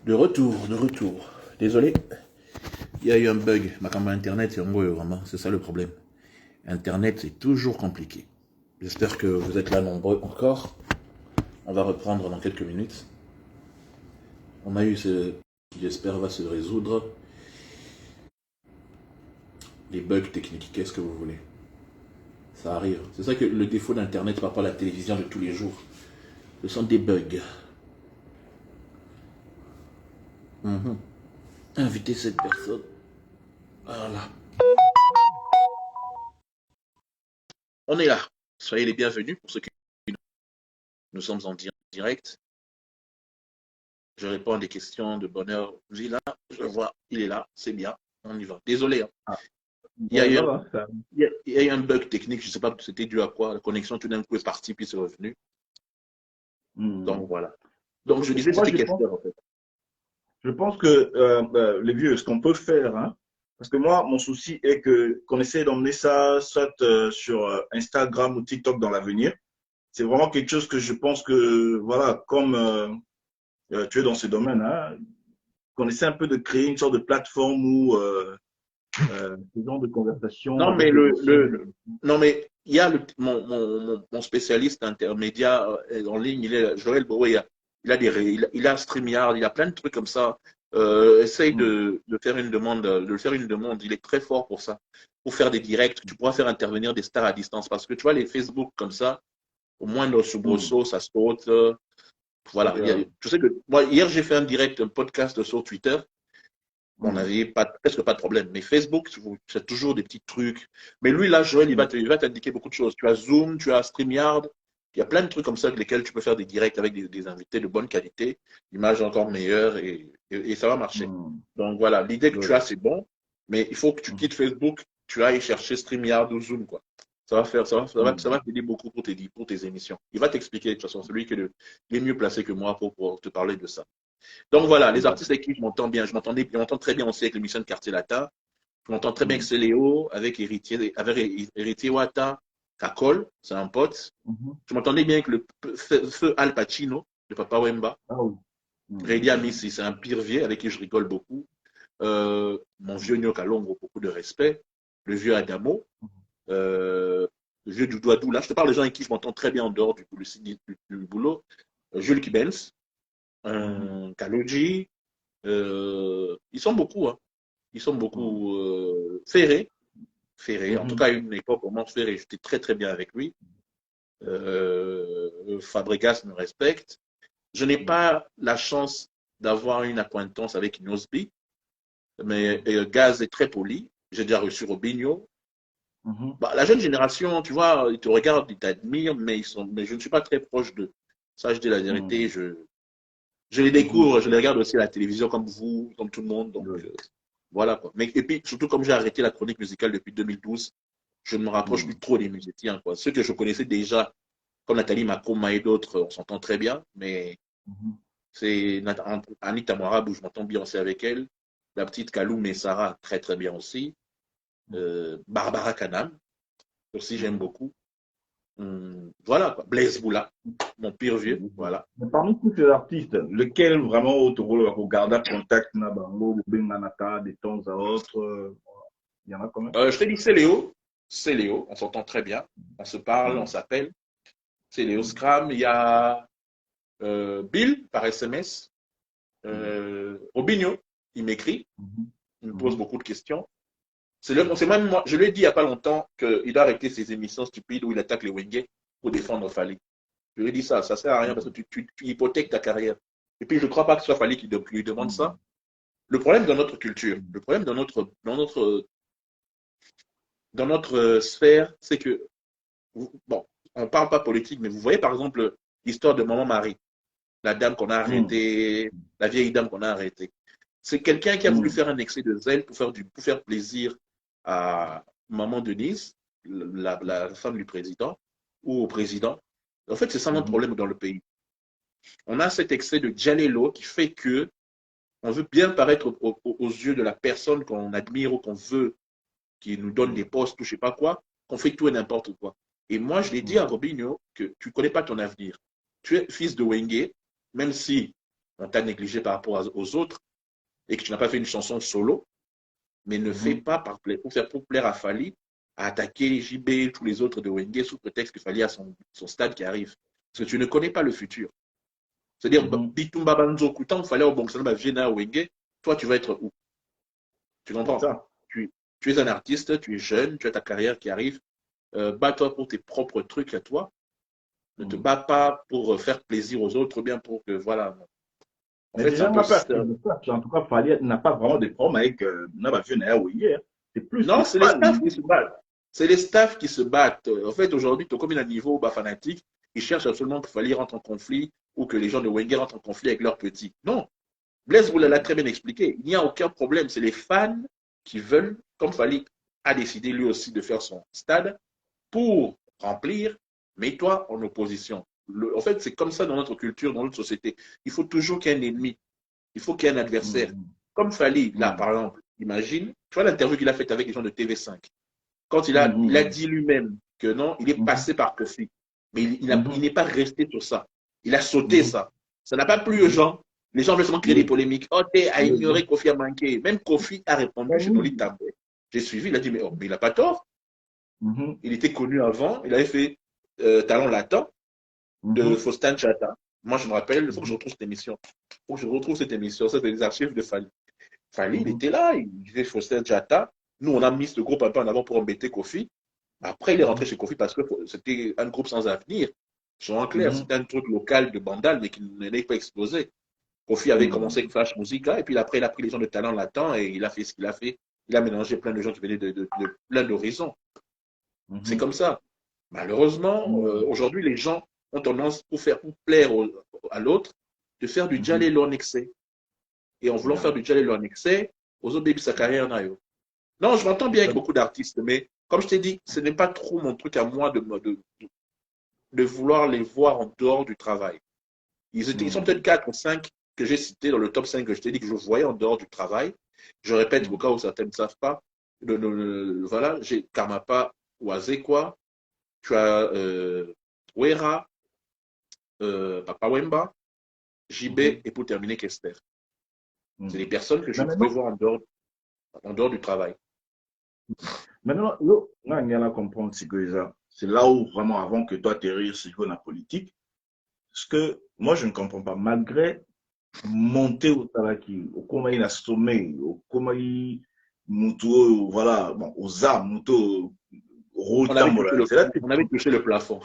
De retour, de retour. Désolé, il y a eu un bug. Ma caméra internet, c'est vraiment, c'est ça le problème. Internet, c'est toujours compliqué. J'espère que vous êtes là nombreux encore. On va reprendre dans quelques minutes. On a eu ce qui, j'espère, va se résoudre. Les bugs techniques, qu'est-ce que vous voulez? Ça arrive. C'est ça que le défaut d'Internet par rapport à la télévision de tous les jours. Ce sont des bugs. Inviter cette personne. Voilà. On est là. Soyez les bienvenus pour ceux qui nous sommes en direct. Je réponds à des questions de bonheur. Là, je vois, il est là, c'est bien, on y va. Désolé. Hein. Ah, Il y a eu voilà, un bug technique, je ne sais pas c'était dû à quoi. La connexion tout d'un coup est partie puis c'est revenu. Donc voilà. Donc je disais, Moi, c'était question en fait. je pense que les vieux, ce qu'on peut faire, hein, parce que moi, mon souci est que qu'on essaie d'emmener ça soit sur Instagram ou TikTok dans l'avenir. C'est vraiment quelque chose que je pense que, voilà, comme tu es dans ce domaine, hein, qu'on essaie un peu de créer une sorte de plateforme où ce genre de conversation Non, mais avec les anciens. non, mais il y a mon spécialiste intermédiaire en ligne, il est Joël Boé. Il a StreamYard, il a plein de trucs comme ça. Essaye Hmm. de faire une demande, de faire une demande. Il est très fort pour ça. Pour faire des directs, tu pourras faire intervenir des stars à distance. Parce que tu vois, les Facebook comme ça, au moins dans Hmm. soubresaut, ça saute. Voilà. Yeah. Tu sais que moi, hier, j'ai fait un direct, un podcast sur Twitter. On Hmm. n'avait presque pas de problème. Mais Facebook, c'est toujours des petits trucs. Mais lui, là, Joël, Hmm. il va t'indiquer beaucoup de choses. Tu as Zoom, tu as StreamYard. Il y a plein de trucs comme ça avec lesquels tu peux faire des directs avec des invités de bonne qualité, image encore meilleure et ça va marcher. Hmm. Donc voilà, l'idée que tu Good. as, c'est bon, mais il faut que tu Hmm. quittes Facebook, tu ailles chercher StreamYard ou Zoom, quoi. Ça va Hmm. t'aider beaucoup pour tes émissions. Il va t'expliquer, de toute façon, celui qui est mieux placé que moi pour pouvoir te parler de ça. Donc voilà, les artistes avec qui je m'entends bien, je m'entends très bien aussi avec l'émission de Quartier Latin. Je m'entends très bien avec Hmm. Céléo, avec Héritier Wata, Kakol, c'est un pote. Mhm. Je m'entendais bien avec le feu Al Pacino, de Papa Wemba. Ah oui. Hmm. Rédia Missi, c'est un pire vieux avec qui je rigole beaucoup. Mon vieux Nyo Kalongo, beaucoup de respect. Le vieux Adamo. Le vieux Doudouadou, là, je te parle des gens avec qui je m'entends très bien en dehors du boulot. Jules Kibens, Mhm. Kaloji, ils sont beaucoup, hein. Ils sont Hmm. beaucoup Ferré. Ferré, en tout cas, Mhm. à une époque, au moins Ferré, j'étais très très bien avec lui. Fabregas me respecte. Je n'ai pas la chance d'avoir une acquaintance avec Nosby, mais Hmm. Gaz est très poli. J'ai déjà reçu Robinho. Mhm. Bah, la jeune génération, tu vois, ils te regardent, ils t'admirent, mais je ne suis pas très proche d'eux. Ça, je dis la vérité, Hmm. je les Mhm. découvre, je les regarde aussi à la télévision comme vous, comme tout le monde. Donc, Good. voilà quoi. Mais, et puis, surtout comme j'ai arrêté la chronique musicale depuis 2012, je ne me rapproche plus Hmm. trop des musiciens, quoi. Ceux que je connaissais déjà, comme Nathalie Makoma et d'autres, on s'entend très bien. Mais Mhm. c'est Anita Moarab où je m'entends bien aussi avec elle. La petite Kaloum et Sarah, très très bien aussi. Barbara Kanam, aussi j'aime Mhm. beaucoup. Voilà quoi. Blaise Boula, mon pire vieux. Mhm. Voilà. Mais parmi tous ces artistes, lequel vraiment au rôle regarder contact na bango, le benganaka de temps à autre, il y en a quand même. Je te dis c'est Léo. C'est Léo. On s'entend très bien. On se parle, on Mhm. s'appelle. C'est Léo Mhm. Scram. Il y a Bill par SMS. Mhm. Robinho, il m'écrit. Mhm. Il me pose Mhm. beaucoup de questions. C'est même moi, je lui ai dit il n'y a pas longtemps qu'il doit arrêter ses émissions stupides où il attaque les Wenge pour défendre Fali. Je lui ai dit ça sert à rien parce que tu hypothèques ta carrière. Et puis je ne crois pas que ce soit Fali qui lui demande ça. Mhm. Le problème dans notre culture, Mhm. le problème dans notre sphère, c'est que, bon, on ne parle pas politique, mais vous voyez par exemple l'histoire de Maman Marie, la dame qu'on a Mhm. arrêtée, la vieille dame qu'on a arrêtée. C'est quelqu'un qui a voulu Mhm. faire un excès de zèle pour faire plaisir à Maman Denise, la femme du président, ou au président. En fait, c'est ça notre Mhm. problème dans le pays. On a cet excès de Jalelo qui fait que on veut bien paraître aux yeux de la personne qu'on admire ou qu'on veut, qui nous donne des Mhm. postes ou je sais pas quoi, qu'on fait tout et n'importe quoi. Et moi, je l'ai dit à Mhm. Robinho que tu ne connais pas ton avenir. Tu es fils de Wenge, même si on t'a négligé par rapport aux autres et que tu n'as pas fait une chanson solo, mais ne fais pas pour plaire à Fally, à attaquer JB, tous les autres de Wenge sous prétexte que Fally a son stade qui arrive. Parce que tu ne connais pas le futur. C'est-à-dire, Bitumba Banzo, Koutan, Fally au Bongsana, Viena, Wenge, toi, tu vas être où? Tu comprends? Tu es un artiste, tu es jeune, tu as ta carrière qui arrive. Bats-toi pour tes propres trucs à toi. Ne te bats pas pour faire plaisir aux autres, bien pour que, voilà. En fait, déjà, en tout cas, Fally n'a pas vraiment de problème avec Nabavieux. C'est plus. Non, c'est les staffs qui se battent. C'est les staffs qui se battent. En fait, aujourd'hui, comme il a un niveau bas fanatique, ils cherchent absolument que Fally rentre en conflit ou que les gens de Wenge rentrent en conflit avec leurs petits. Non. Blaise vous l'a très bien expliqué. Il n'y a aucun problème. C'est les fans qui veulent, comme Fally a décidé lui aussi de faire son stade, pour remplir, mets-toi en opposition. En fait, c'est comme ça dans notre culture, dans notre société. Il faut toujours qu'il y ait un ennemi. Il faut qu'il y ait un adversaire. Comme Fally, là, par exemple, imagine, tu vois l'interview qu'il a faite avec les gens de TV5. Quand il a dit lui-même que non, il est passé par Kofi. Mais il n'est pas resté sur ça. Il a sauté ça. Ça n'a pas plu aux gens. Les gens veulent seulement créer des polémiques. Oh, t'es à ignorer, Kofi a manqué. Même Kofi a répondu chez Noli Tambwe. J'ai suivi, il a dit, mais il n'a pas tort. Il était connu avant. Il avait fait Talent Latin de Faustin Chata. Moi, je me rappelle, il faut que je retrouve cette émission. Il faut que je retrouve cette émission. C'était les archives de Fally. Fally, il était là. Il disait Faustin Chata. Nous, on a mis ce groupe un peu en avant pour embêter Kofi. Après, il est rentré chez Kofi parce que c'était un groupe sans avenir. Soyons clairs, c'était un truc local de Bandal, mais qui n'allait pas exploser. Kofi avait commencé avec Flash Musica, et puis après, il a pris les gens de Talent Latin et il a fait ce qu'il a fait. Il a mélangé plein de gens qui venaient de plein d'horizons. C'est comme ça. Malheureusement, aujourd'hui, les gens ont tendance, pour plaire à l'autre, de faire du Djalelo en excès. Et en voulant faire du Djalelo en excès, aux autres baby sa carrière n'a eu. Non, je m'entends bien avec beaucoup d'artistes, mais comme je t'ai dit, ce n'est pas trop mon truc à moi de vouloir les voir en dehors du travail. Ils sont peut-être 4 ou 5 que j'ai cités dans le top 5 que je t'ai dit que je voyais en dehors du travail. Je répète, au cas où certains ne savent pas, voilà, j'ai Karmapa, Oazekwa, tu as Wera, Papa Wemba, JB et pour terminer, Kester. C'est des personnes que je pouvais voir en dehors du travail. Maintenant, comprendre c'est là où vraiment, avant que toi atterrir sur la politique, ce que moi je ne comprends pas, malgré monter au Taraki, au Komaï na sommet, au Komaï Moutou, voilà, bon, aux armes, Moutou, on avait touché le plafond.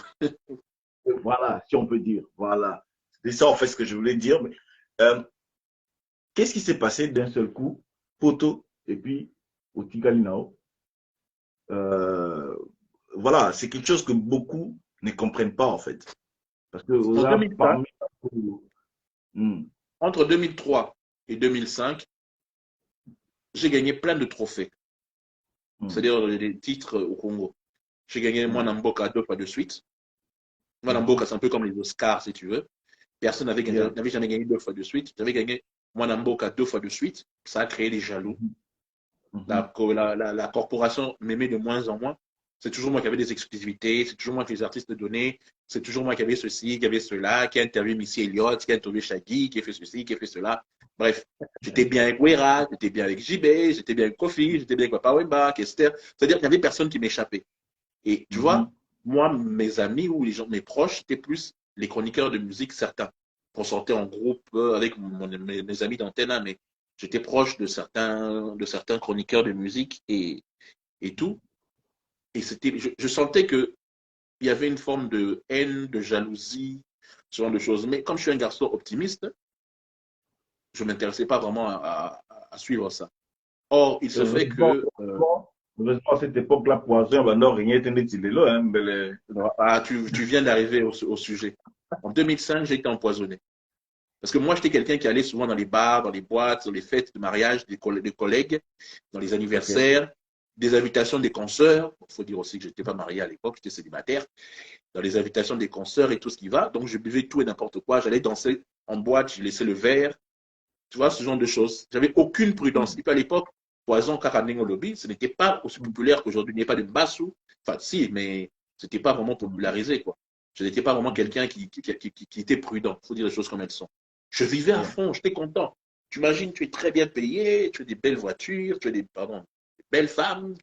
Voilà, si on peut dire, voilà. C'est ça en fait ce que je voulais dire. Mais, qu'est-ce qui s'est passé d'un seul coup, Poto et puis au Tigalinao? Voilà, c'est quelque chose que beaucoup ne comprennent pas en fait. Parce que là, entre 2003 et 2005, j'ai gagné plein de trophées. C'est-à-dire des titres au Congo. J'ai gagné Mwanamboka 2 fois de suite. Mwanamboka, c'est un peu comme les Oscars, si tu veux. Personne n'avait jamais gagné 2 fois de suite. J'avais gagné Mwanamboka 2 fois de suite. Ça a créé des jaloux. La corporation m'aimait de moins en moins. C'est toujours moi qui avais des exclusivités, c'est toujours moi que les artistes donnaient, c'est toujours moi qui avais ceci, qui avait cela, qui a interviewé Missy Elliott, qui a interviewé Shaggy, qui a fait ceci, qui a fait cela. Bref, j'étais bien avec Wera, j'étais bien avec JB, j'étais bien avec Kofi, j'étais bien avec Papa Wemba, Kester. C'est-à-dire qu'il n'y avait personne qui m'échappait. Et tu vois, moi, mes amis ou les gens, mes proches, c'était plus les chroniqueurs de musique, certains. On sortait en groupe avec mes amis d'antenne, mais j'étais proche de certains chroniqueurs de musique et tout. Et je sentais qu'il y avait une forme de haine, de jalousie, ce genre de choses. Mais comme je suis un garçon optimiste, je ne m'intéressais pas vraiment à suivre ça. Or, il se fait que... à cette époque-là, Poison, rien n'était tu viens d'arriver au sujet. En 2005, j'ai été empoisonné. Parce que moi, j'étais quelqu'un qui allait souvent dans les bars, dans les boîtes, dans les fêtes de mariage des collègues, dans les anniversaires, des invitations des consoeurs. Il faut dire aussi que je n'étais pas marié à l'époque, j'étais célibataire. Dans les invitations des consoeurs et tout ce qui va. Donc, je buvais tout et n'importe quoi. J'allais danser en boîte, je laissais le verre. Tu vois, ce genre de choses. J'avais aucune prudence. Et puis à l'époque, Poison Karaningo Lobby, ce n'était pas aussi populaire qu'aujourd'hui. Il n'y a pas de Bassou. Enfin, si, mais ce n'était pas vraiment popularisé, quoi. Je n'étais pas vraiment quelqu'un qui était prudent. Il faut dire les choses comme elles sont. Je vivais à fond, j'étais content. Tu imagines, tu es très bien payé, tu as des belles voitures, tu as des belles femmes,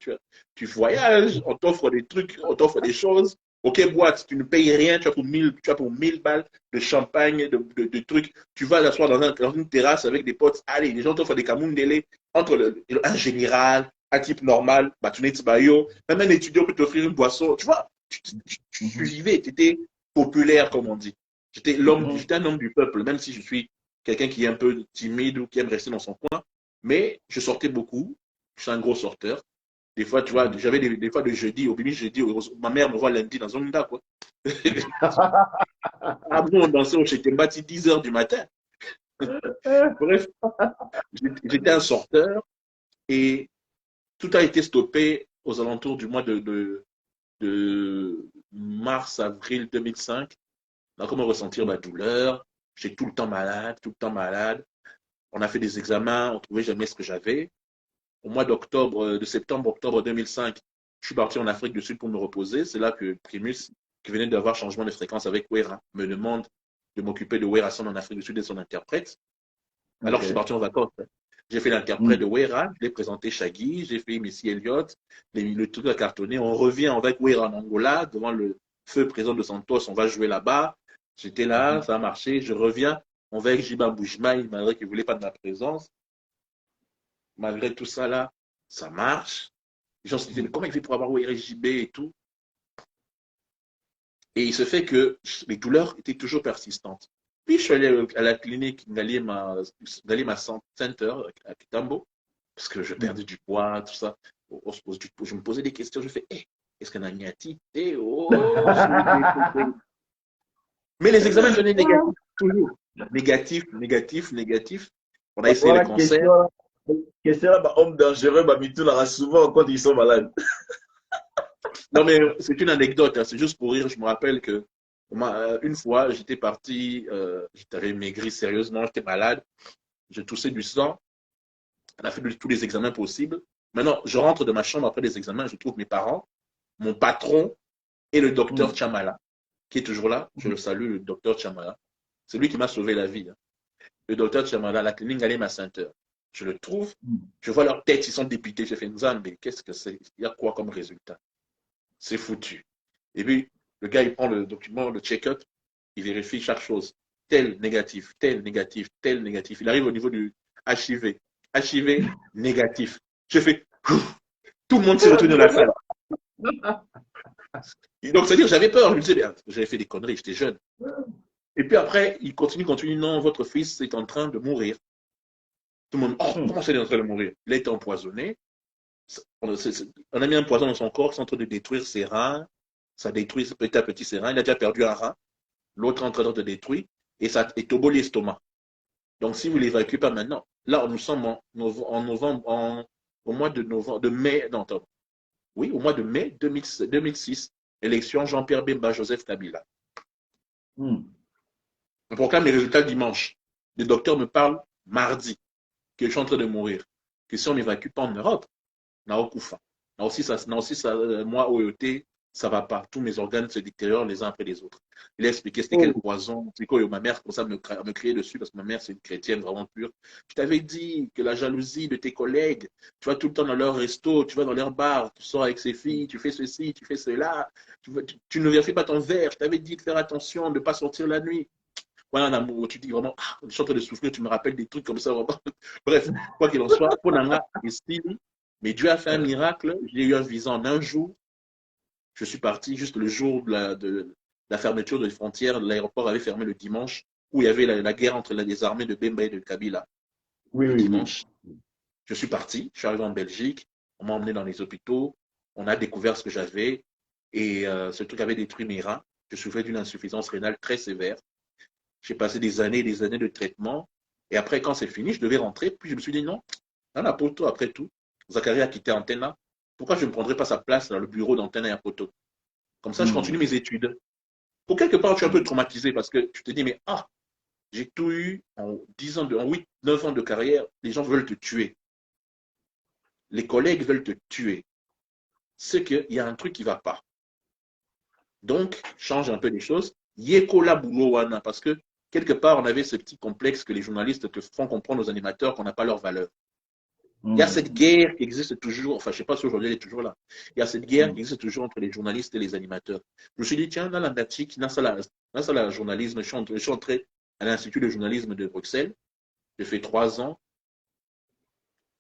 tu voyages, on t'offre des trucs, on t'offre des choses. Ok, boîte, tu ne payes rien, tu as pour 1000 balles de champagne, de trucs. Tu vas l'asseoir dans une terrasse avec des potes. Allez, les gens t'offrent des camoundélés. Entre un général, un type normal, bah, tu n'es pas yo. Même un étudiant peut t'offrir une boisson. Tu vois, tu vivais, tu étais populaire, comme on dit. J'étais un homme du peuple, même si je suis quelqu'un qui est un peu timide ou qui aime rester dans son coin. Mais je sortais beaucoup. Je suis un gros sorteur. Des fois, tu vois, j'avais des fois de jeudi, au début jeudi, ma mère me voit lundi dans un mundo, quoi. Ah bon, on dansait au Chekembati 10 heures du matin. Bref, j'étais un sorteur et tout a été stoppé aux alentours du mois de mars, avril 2005. On a commencé à ressentir ma douleur. J'étais tout le temps malade, tout le temps malade. On a fait des examens, on ne trouvait jamais ce que j'avais. Au mois de septembre-octobre 2005, je suis parti en Afrique du Sud pour me reposer. C'est là que Primus, qui venait d'avoir changement de fréquence avec Wera, me demande de m'occuper de Wera Son en Afrique du Sud et son interprète. Alors, je suis parti en vacances. J'ai fait l'interprète de Wera, je l'ai présenté Shaggy, j'ai fait Missy Elliott, le truc a cartonné. On revient avec Wera en Angola, devant le feu président de Santos, on va jouer là-bas. J'étais là, ça a marché. Je reviens, on va avec Jiba Boujmaï, malgré qu'il ne voulait pas de ma présence. Malgré tout ça, là, ça marche. Les gens se disaient, mais comment il fait pour avoir Wera JB et tout? Et il se fait que les douleurs étaient toujours persistantes. Puis je suis allé à la clinique Ngalima Center à Kitambo, parce que je perdais du poids, tout ça. Je me posais des questions, je fais, hey, est-ce qu'on a mis un titre? Mais les examens donnaient négatif, toujours. Négatif, négatif, négatif. On a essayé les cancers. Question là, homme dangereux, Mitou là, souvent quand ils sont malades. Non, mais c'est une anecdote, hein, c'est juste pour rire. Je me rappelle que une fois, j'étais parti, j'étais maigri sérieusement, j'étais malade, je toussais du sang. On a fait tous les examens possibles. Maintenant, je rentre de ma chambre après les examens, je trouve mes parents, mon patron et le docteur Chamala, qui est toujours là. Je le salue, le docteur Chamala. C'est lui qui m'a sauvé la vie. Hein. Le docteur Chamala, la clinique Ngalema Center. Je le trouve, je vois leur tête, ils sont dépités. J'ai fait Nzambe, qu'est-ce que c'est? Il y a quoi comme résultat? C'est foutu. Et puis, le gars, il prend le document, le check-up, il vérifie chaque chose. Tel négatif, tel négatif, tel négatif. Il arrive au niveau du HIV. HIV négatif. J'ai fait, tout le monde s'est retenu dans la salle. Et donc, c'est-à-dire, j'avais peur. Je me disais, j'avais fait des conneries, j'étais jeune. Et puis après, il continue. Non, votre fils est en train de mourir. Tout le monde, oh, comment c'est en train de mourir? Il a été empoisonné. On a mis un poison dans son corps, c'est en train de détruire ses reins. Ça détruit petit à petit ses reins. Il a déjà perdu un rein. L'autre est en train de détruire. Et ça est au bol l'estomac. Donc, si vous ne l'évacuez pas maintenant, là, nous sommes en novembre, au mois de novembre, de mai, non, oui, au mois de mai 2006, élection Jean-Pierre Bemba, Joseph Kabila. On proclame les résultats dimanche. Le docteur me parle mardi que je suis en train de mourir. Que si on n'évacue pas en Europe, Naokufa. Aussi, moi, OET, ça ne va pas. Tous mes organes se détériorent les uns après les autres. Il a expliqué c'était quel poison. Ma mère commençait à me crier dessus parce que ma mère, c'est une chrétienne vraiment pure. Je t'avais dit que la jalousie de tes collègues, tu vas tout le temps dans leur resto, tu vas dans leur bar, tu sors avec ces filles, tu fais ceci, tu fais cela, tu ne vérifies pas ton verre. Je t'avais dit de faire attention, de ne pas sortir la nuit. Voilà un amour, tu dis vraiment, je suis en train de souffrir, tu me rappelles des trucs comme ça. Vraiment. Bref, quoi qu'il en soit, Ponanga est stylé. Mais Dieu a fait un miracle. J'ai eu un visa en un jour. Je suis parti juste le jour de la fermeture des frontières. L'aéroport avait fermé le dimanche, où il y avait la guerre entre les armées de Bemba et de Kabila. Le dimanche. Je suis parti. Je suis arrivé en Belgique. On m'a emmené dans les hôpitaux. On a découvert ce que j'avais. Et ce truc avait détruit mes reins. Je souffrais d'une insuffisance rénale très sévère. J'ai passé des années et des années de traitement. Et après, quand c'est fini, je devais rentrer. Puis je me suis dit non, dans la poto, après tout, Zachary a quitté Antena. Pourquoi je ne prendrais pas sa place dans le bureau d'Antena et à Poto? Comme ça, je continue mes études. Pour quelque part, tu es un peu traumatisé parce que tu te dis, mais j'ai tout eu en 10 ans, en 8, 9 ans de carrière. Les gens veulent te tuer. Les collègues veulent te tuer. C'est qu'il y a un truc qui ne va pas. Donc, change un peu les choses. Yekola Boulowana, parce que quelque part, on avait ce petit complexe que les journalistes te font comprendre aux animateurs qu'on n'a pas leur valeur. Il y a cette guerre qui existe toujours, enfin, je ne sais pas si aujourd'hui elle est toujours là. Il y a cette guerre qui existe toujours entre les journalistes et les animateurs. Je me suis dit, tiens, dans la pratique, dans la journalisme, je suis entré à l'Institut de journalisme de Bruxelles. J'ai fait 3 ans.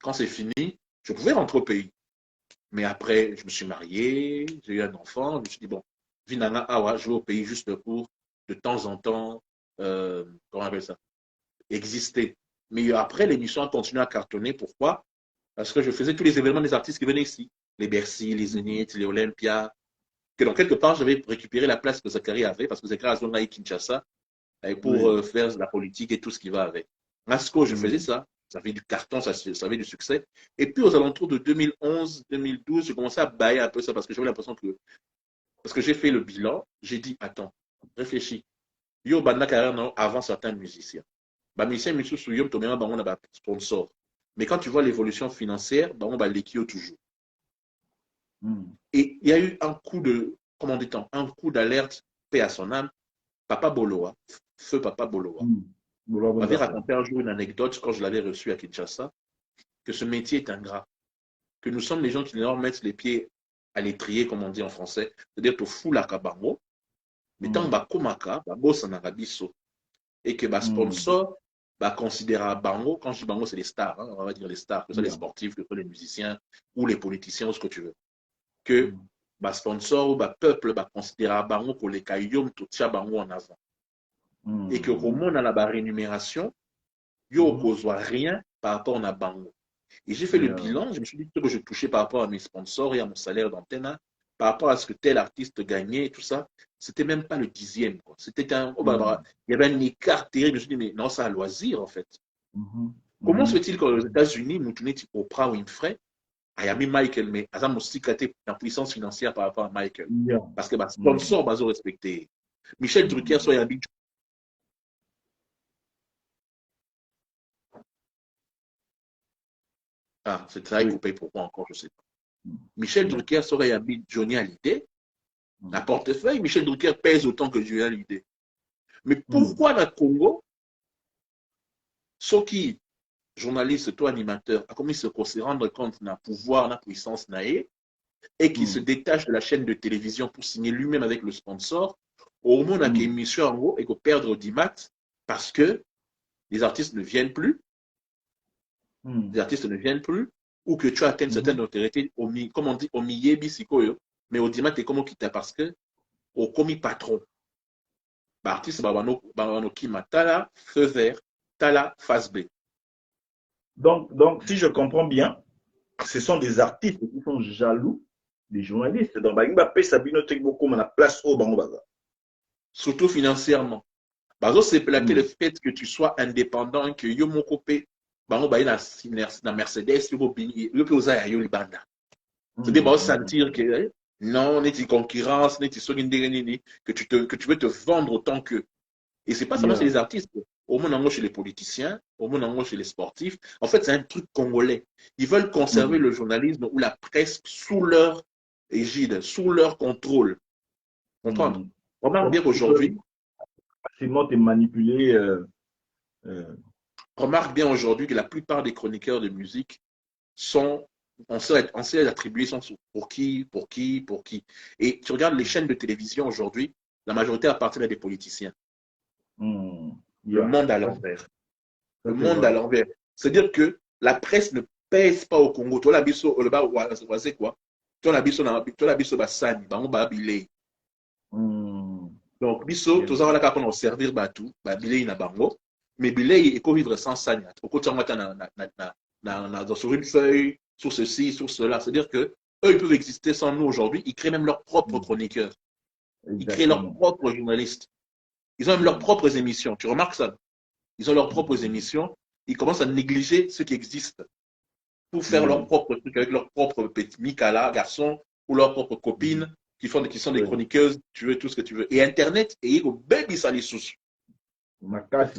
Quand c'est fini, je pouvais rentrer au pays. Mais après, je me suis marié, j'ai eu un enfant. Je me suis dit, bon, Vinana Awa, je vais au pays juste pour, de temps en temps, comment on appelle ça, exister. Mais après, l'émission a continué à cartonner. Pourquoi? Parce que je faisais tous les événements des artistes qui venaient ici. Les Bercy, les Zénith, les Olympia. Que donc, quelque part, j'avais récupéré la place que Zachary avait, parce que Zachary a zone Kinshasa, pour faire la politique et tout ce qui va avec. Masco, je faisais ça. Ça avait du carton, ça avait du succès. Et puis, aux alentours de 2011, 2012, j'ai commencé à bailler un peu ça parce que j'avais l'impression que. Parce que j'ai fait le bilan, j'ai dit, attends, réfléchis. Yo, banda carrière avant certains musiciens. Bah, musicien, monsieur, yo, on a un sponsor. Mais quand tu vois l'évolution financière, bah, on va l'équiller toujours. Et il y a eu un coup de, comment dit-on, un coup d'alerte, paix à son âme. Papa Boloa, feu Papa Boloa, m'avait raconté un jour une anecdote quand je l'avais reçu à Kinshasa, que ce métier est ingrat, que nous sommes les gens qui leur mettent les pieds à l'étrier, comme on dit en français, c'est-à-dire que fou la kabango, mais tant que komaka, boss en arabiso, et que sponsor, considéra bango, quand je dis bango, c'est les stars, hein, on va dire les stars, que ce soit les sportifs, que ce soit les musiciens, ou les politiciens, ou ce que tu veux, que sponsor ou peuple considéra bango pour les cailloums, tout ça bango en avant. Et que au monde, à la rémunération, il n'y a rien par rapport à bango. Et j'ai fait le bilan, je me suis dit que je touchais par rapport à mes sponsors et à mon salaire d'antenne, par rapport à ce que tel artiste gagnait et tout ça, c'était même pas le 10e. C'était il y avait un écart terrible. Je me suis dit, mais non, c'est à loisir en fait. Comment se fait-il qu'aux États-Unis, nous tenons Oprah Winfrey, Ayami Michael, mais Azam aussi la puissance financière par rapport à Michael. Parce que sponsor, ils ont respecté. Michel Drucker, soit Ayami. Ah, c'est ça, il coupé pourquoi encore, je ne sais pas. Michel Drucker serait habité Johnny Hallyday. La portefeuille, Michel Drucker pèse autant que Johnny Hallyday. Mais pourquoi dans le Congo, ceux qui, journalistes, toi animateur, a commis se rendre compte de la pouvoir, de la puissance, et qui se détache de la chaîne de télévision pour signer lui-même avec le sponsor, au moins, on a une émission en gros et qu'on perdre d'IMAT parce que les artistes ne viennent plus. Les artistes ne viennent plus, ou que tu atteins une certaine notoriété, comme on dit, au milieu bisikoyo, mais au dimat, tu es comme quitte parce que, au commis patron, l'artiste, kima, tala, feu vert, tala, face B. Donc, si je comprends bien, ce sont des artistes qui sont jaloux des journalistes. Donc, Mbappé, Sabino, beaucoup la place au Bangobaza. Surtout financièrement. C'est plaqué le fait que tu sois indépendant, que yo mon copé, na Mercedes, yo peut oser yo libanda. C'est-à-dire, sentir que non, n'est-il concurrence, n'est-il que tu veux te vendre autant que. Et c'est pas seulement chez les artistes. Au moins, chez les politiciens, au moins, chez les sportifs. En fait, c'est un truc congolais. Ils veulent conserver le journalisme ou la presse sous leur égide, sous leur contrôle. Comprendre? Remarque bien qu'aujourd'hui. Facilement te manipuler. Remarque bien aujourd'hui que la plupart des chroniqueurs de musique sont. On sait les attribuer sont pour qui. Et tu regardes les chaînes de télévision aujourd'hui, la majorité appartiennent à des politiciens. Le monde à l'envers. Le monde à l'envers. C'est-à-dire que la presse ne pèse pas au Congo. Toi, la biso, c'est quoi? Toi, la biso, basani, ba bilei. Donc, biso, tous on a qu'on servir batou, ba bilei na bango, mais bilei, il faut vivre sans sanya. Au côté, on va sur une feuille, sur ceci, sur cela. C'est-à-dire que eux, ils peuvent exister sans nous aujourd'hui. Ils créent même leurs propres chroniqueurs. Ils créent leurs propres journalistes. Ils ont même leurs propres émissions. Tu remarques ça? Ils ont leurs propres émissions. Ils commencent à négliger ce qui existe pour faire leurs propres trucs avec leurs propres petits Mikala, garçons, ou leurs propres copines qui sont des chroniqueuses, tu veux tout ce que tu veux. Et Internet, et au baby salisus. Voilà.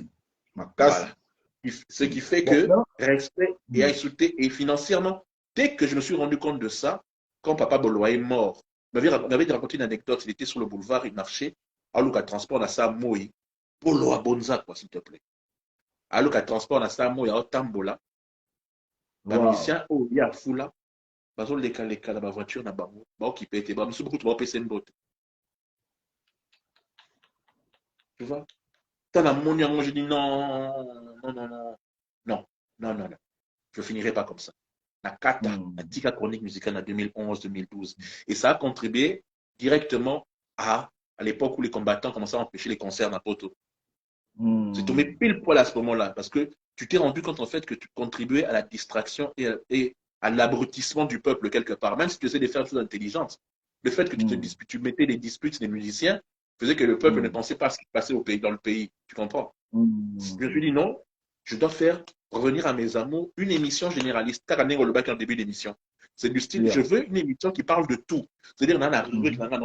Ce qui fait que respect et insulté et financièrement, dès que je me suis rendu compte de ça, quand Papa Boloa est mort, il m'avait raconté une anecdote, il était sur le boulevard, il marchait, à Luka Transport, à sa Moï. polo à bonza, quoi, s'il te plaît. Alors qu'à transport, na samo, ya otambola, ba Wow. musicien, oh, ya fula, bazo leka na ba voiture na bango, ba occupé ete, ba musu beaucoup, tu vas pesa mbote. Tu vois? T'as la monnaie, moi, je dis non, non, non, non, non, non, non, non. Je finirai pas comme ça. La Kata, la Hmm. Tika chronique musicale en 2011-2012. Et ça a contribué directement à l'époque où les combattants commençaient à empêcher les concerts à Poto. C'est tombé Hmm. pile poil à ce moment-là, parce que tu t'es rendu compte en fait que tu contribuais à la distraction et à l'abrutissement du peuple quelque part, même si tu essaies de faire des choses intelligentes. Le fait que Hmm. tu mettais des disputes des musiciens faisait que le peuple ne Hmm. pensait pas à ce qui se passait au pays, dans le pays. Tu comprends? Je me suis dit Hmm. non, je dois faire revenir à mes amours une émission généraliste. Car le bac en début d'émission. C'est du style, je Yeah. veux une émission qui parle de tout. C'est-à-dire, dans la rubrique, Mhm. dans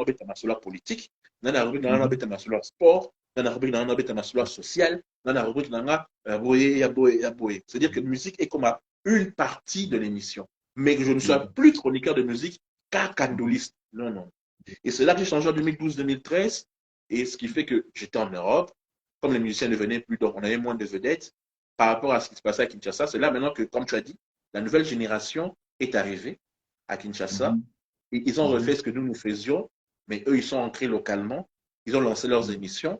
la politique, dans la rubrique, dans Mhm. la sport, dans la rubrique, dans la social, dans la rubrique, dans la boye, boye, boye. C'est-à-dire que la musique est comme une partie de l'émission. Mais que je ne sois Yeah. plus chroniqueur de musique qu'un Mhm. candoliste. Non, non. Et c'est là que j'ai changé en 2012-2013. Et ce qui fait que j'étais en Europe, comme les musiciens ne venaient plus, donc on avait moins de vedettes par rapport à ce qui se passait à Kinshasa. C'est là maintenant que, comme tu as dit, la nouvelle génération est arrivée à Kinshasa Mhm. et ils ont refait Mhm. ce que nous faisions, mais eux, ils sont entrés localement, ils ont lancé leurs émissions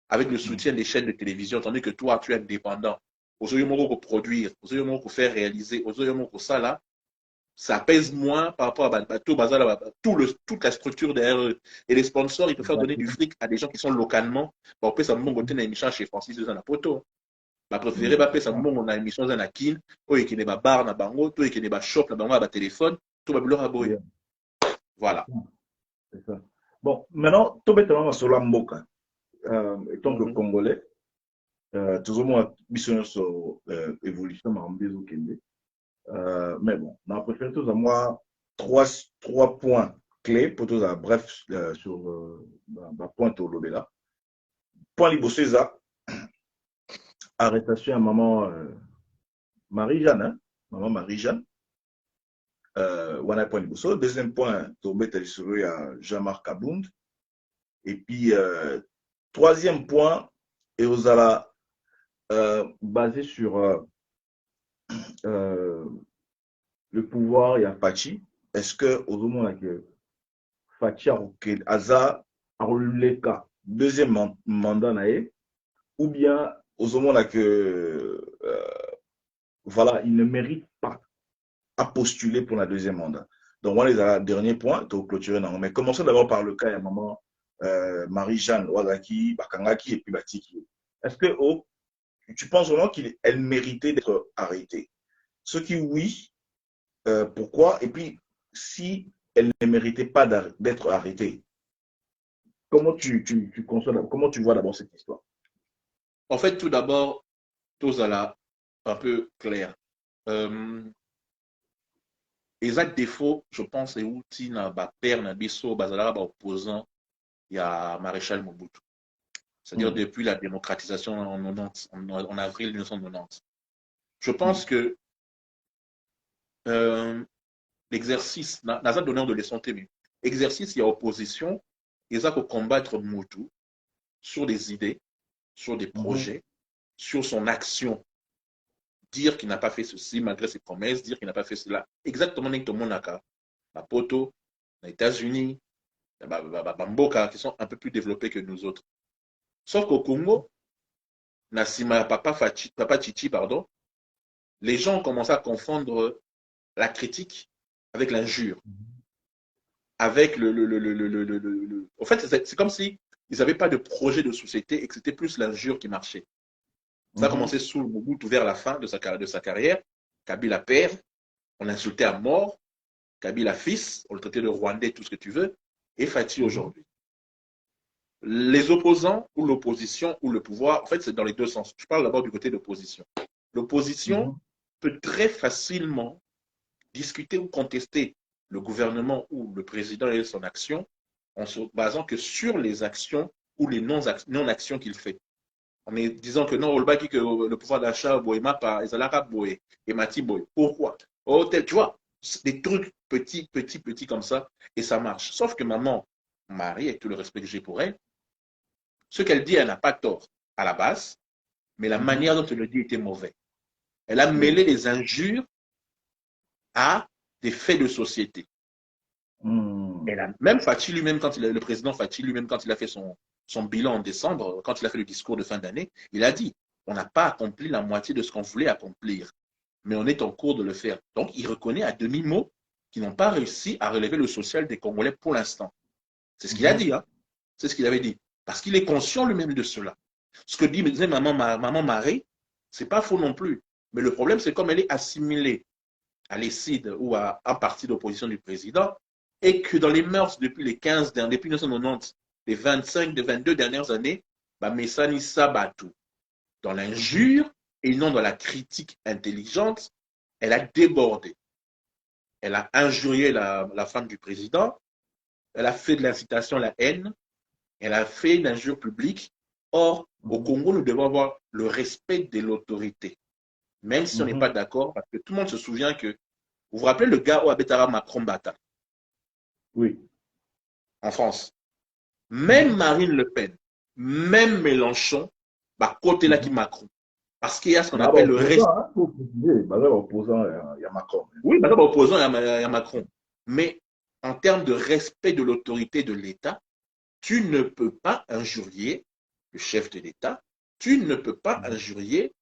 avec le soutien des chaînes de télévision, tandis que toi, tu es indépendant. Aujourd'hui, pour produire, aujourd'hui, pour faire réaliser, aujourd'hui, pour ça, là, ça pèse moins par rapport à tout, toute la structure derrière eux. Et les sponsors, ils préfèrent donner du Exactement. fric à des gens qui sont localement. Bon, après, ça me montre Mhm. une émission chez Francis de Zanapoto. Ma préférée, Mhm. bah, ça me montre une émission dans la kin, ou qui n'est pas bar, na bango, tout qui n'est pas shop, na bango, à téléphone, tout va blur à boy. Yeah. C'est Voilà. ça. C'est ça. Bon, maintenant, tout bêtement, sur la Mboka, étant que Mhm. Congolais, toujours moi, mission sur évolution, ma mbé au Kenya. Mais bon, on a préféré tous à moi trois points clés pour tous à bref sur ma pointe au Lobela. Point liboso eza arrestation à maman Marie-Jeanne, hein? Maman Marie-Jeanne. Wana point liboso. Deuxième point, tombé sur Jean-Marc Abound. Et puis, troisième point, et aux ala basé sur euh, le pouvoir et Fachi. Est-ce que au moment que Fachi a Aza a deuxième mandat naé, ou bien au moment que voilà, il ne mérite pas à postuler pour la deuxième mandat. Donc, voilà les derniers points, pour clôturer. Mais commençons d'abord par le cas de maman Marie-Jeanne Ouazaki, Bakangaki et puis Batiki. Est-ce que oh, tu penses vraiment qu'elle méritait d'être arrêtée? Ce qui, oui, pourquoi? Et puis, si elle ne méritait pas d'être arrêtée, comment tu conçois, comment tu vois d'abord cette histoire? En fait, tout d'abord, tous à la un peu clair. Euh, exact défaut, je pense, et outil na ba père na biso, bazala ba opposant, il y a Maréchal Mobutu. C'est-à-dire Hmm. depuis la démocratisation en 90, en avril 1990. Je Hmm. pense que euh, l'exercice, n'a pas donné de leçon témoin. Exercice, il y a opposition, ils ont combattre Mobutu sur des idées, sur des Mhm. projets, sur son action. Dire qu'il n'a pas fait ceci malgré ses promesses, dire qu'il n'a pas fait cela. Exactement, avec tout le monde, Mapoto, les États-Unis, Bamboka, qui sont un peu plus développés que nous autres. Sauf qu'au Congo, Nassima, Papa Chichi, pardon, les gens ont commencé à confondre la critique avec l'injure, avec En fait, c'est comme si ils n'avaient pas de projet de société et que c'était plus l'injure qui marchait. Ça a Mhm. commencé sous le Mobutu vers la fin de sa carrière. Kabila père, on l'insultait à mort. Kabila fils, on le traitait de Rwandais, tout ce que tu veux. Et Fati Mhm. aujourd'hui. Les opposants ou l'opposition ou le pouvoir, en fait, c'est dans les deux sens. Je parle d'abord du côté de l'opposition. L'opposition Mhm. peut très facilement discuter ou contester le gouvernement ou le président et son action en se basant que sur les actions ou les non-actions qu'il fait. En disant que non, que le pouvoir d'achat, Boema, par Ezalara Boé, et Mati Boé. Pourquoi? Oh, tu vois, des trucs petits, petits, petits comme ça, et ça marche. Sauf que maman, Marie, avec tout le respect que j'ai pour elle, ce qu'elle dit, elle n'a pas tort. à la base, mais la manière dont elle le dit était mauvaise. Elle a mêlé les injures à des faits de société. Elle a, même Fachi lui-même, le président Fachi lui-même, quand il a fait son bilan en décembre, quand il a fait le discours de fin d'année, il a dit, on n'a pas accompli la moitié de ce qu'on voulait accomplir, mais on est en cours de le faire. Donc, il reconnaît à demi-mot qu'ils n'ont pas réussi à relever le social des Congolais pour l'instant. C'est ce qu'il a dit, hein? C'est ce qu'il avait dit. Parce qu'il est conscient lui-même de cela. Ce que disait maman Marie, c'est pas faux non plus. Mais le problème, c'est comme elle est assimilée à l'ECID ou à un parti d'opposition du président, et que dans les mœurs depuis les 15, depuis 1990, les 25, les 22 dernières années, bah, Messani Sabatou, dans l'injure et non dans la critique intelligente, elle a débordé. Elle a injurié la femme du président, elle a fait de l'incitation à la haine, elle a fait une injure publique. Or, au Congo, nous devons avoir le respect de l'autorité, même si on n'est pas d'accord, parce que tout le monde se souvient que, vous vous rappelez le gars où Abetara Macron Bata? Oui. En France. Même Marine Le Pen, même Mélenchon, bah, côté là qui Macron. Parce qu'il y a ce qu'on appelle le respect. Opposant, il y a Macron. Oui, d'abord opposant, il y a Macron. Mais en termes de respect de l'autorité de l'État, tu ne peux pas injurier le chef de l'État, tu ne peux pas injurier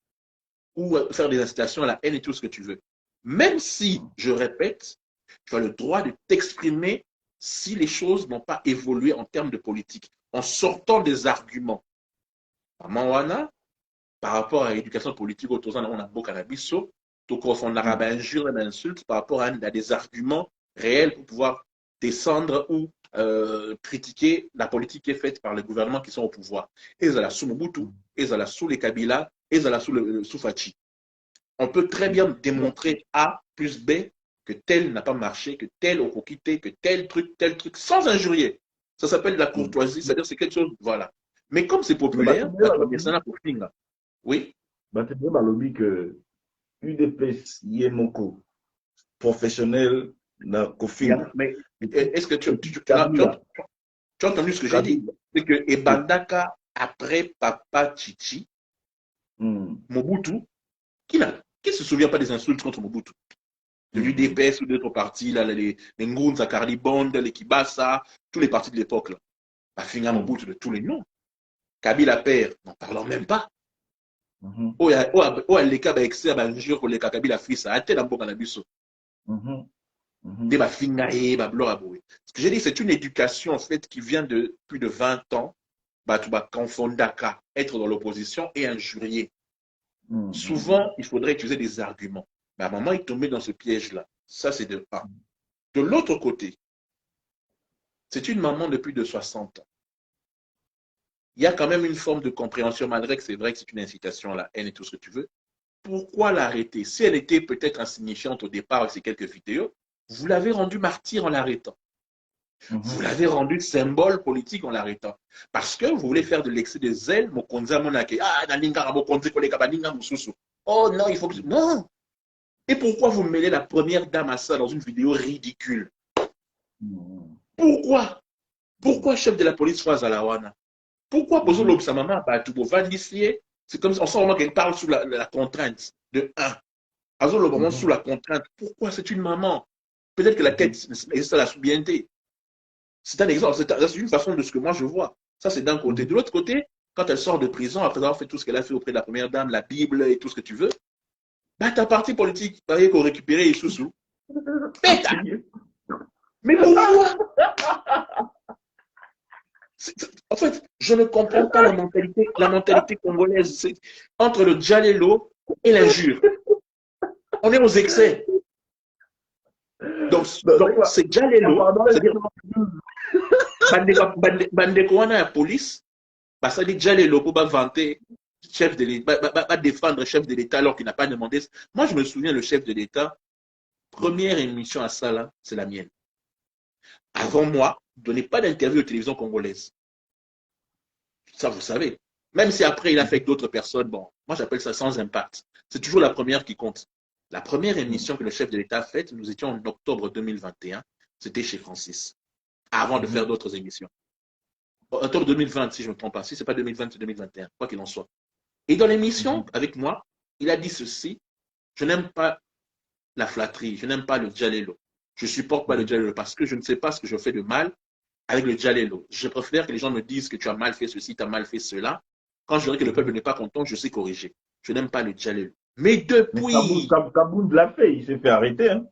ou faire des incitations à la haine et tout ce que tu veux. Même si, je répète, tu as le droit de t'exprimer si les choses n'ont pas évolué en termes de politique, en sortant des arguments. Maman par rapport à l'éducation politique, autour de on a beaucoup cannabis, tout on a injure et insulte par rapport à des arguments réels pour pouvoir descendre ou critiquer la politique qui est faite par les gouvernements qui sont au pouvoir. Et ça la sous Mobutu, et ça la sous les Kabila, et ça la sous Fachi. On peut très bien démontrer A plus B que tel n'a pas marché, que tel a quitté, que tel truc, sans injurier. Ça s'appelle la courtoisie, c'est-à-dire c'est quelque chose, voilà. Mais comme c'est populaire, ça n'a pour fin. Oui. C'est vraiment lobby que UDPS Yemoko, professionnel, na Kofi. Mais est-ce que tu as entendu ce que j'ai dit? C'est que Ebandaka, après Papa Chichi, Mobutu, qui ne se souvient pas des insultes contre Mobutu? De l'UDPS ou d'autres partis, là, les Ngunza, Carlibond, les Kibasa, tous les partis de l'époque. Afinga Mobutu de tous les noms. Kabila père, n'en parlons même pas. Oh, les cas excès à injure pour les Kabila fils, à tel ambo canabiso. Des bafinga et bablora boy. Ce que j'ai dit, c'est une éducation en fait qui vient de plus de 20 ans. Tu vas confondre être dans l'opposition et injurier. Souvent, il faudrait utiliser des arguments. Mais à un moment, il tombait dans ce piège-là. Ça, c'est de un. De l'autre côté, c'est une maman de plus de 60 ans. Il y a quand même une forme de compréhension, malgré que c'est vrai que c'est une incitation à la haine et tout ce que tu veux. Pourquoi l'arrêter? Si elle était peut-être insignifiante au départ avec ces quelques vidéos, vous l'avez rendue martyr en l'arrêtant. Vous l'avez rendue symbole politique en l'arrêtant. Parce que vous voulez faire de l'excès de zèle, Mokonza Monake. Ah, oh non, il faut que... Non! Et pourquoi vous mêlez la première dame à ça dans une vidéo ridicule? Pourquoi? Pourquoi chef de la police Fouaz Alawana? Pourquoi poser l'obsamama à Vandisier? C'est comme ça, on sent vraiment qu'elle parle sous la contrainte de 1. Azol vraiment sous la contrainte. Pourquoi? C'est une maman. Peut-être que la tête existe à la soubienté. C'est un exemple, c'est une façon de ce que moi je vois. Ça, c'est d'un côté. De l'autre côté, quand elle sort de prison, après avoir fait tout ce qu'elle a fait auprès de la première dame, la Bible et tout ce que tu veux, bah, ta parti politique, il faut récupérer les sous-sous. Mais pourquoi? En fait, je ne comprends pas la mentalité congolaise. Entre le djalelo et l'injure. On est aux excès. Donc c'est djalelo, c'est-à-dire bandeko wana la police, bah ça dit djalelo pour vanter chef de l'État, défendre chef de l'État alors qu'il n'a pas demandé. Moi, je me souviens, le chef de l'État, première émission à ça là, c'est la mienne. Avant moi, ne donnez pas d'interview aux télévisions congolaises. Ça, vous savez. Même si après, il a fait avec d'autres personnes, bon, moi, j'appelle ça sans impact. C'est toujours la première qui compte. La première émission que le chef de l'État a faite, nous étions en octobre 2021, c'était chez Francis, avant de faire d'autres émissions. octobre 2020, si je ne me trompe pas, si ce n'est pas 2020, c'est 2021, quoi qu'il en soit. Et dans l'émission, avec moi, il a dit ceci, je n'aime pas la flatterie, je n'aime pas le djalelo. Je ne supporte pas le djalelo parce que je ne sais pas ce que je fais de mal avec le djalelo. Je préfère que les gens me disent que tu as mal fait ceci, tu as mal fait cela. Quand je dirais que le peuple n'est pas content, je sais corriger. Je n'aime pas le djalelo. Mais depuis... Mais Kaboun l'a fait, il s'est fait arrêter. Hein.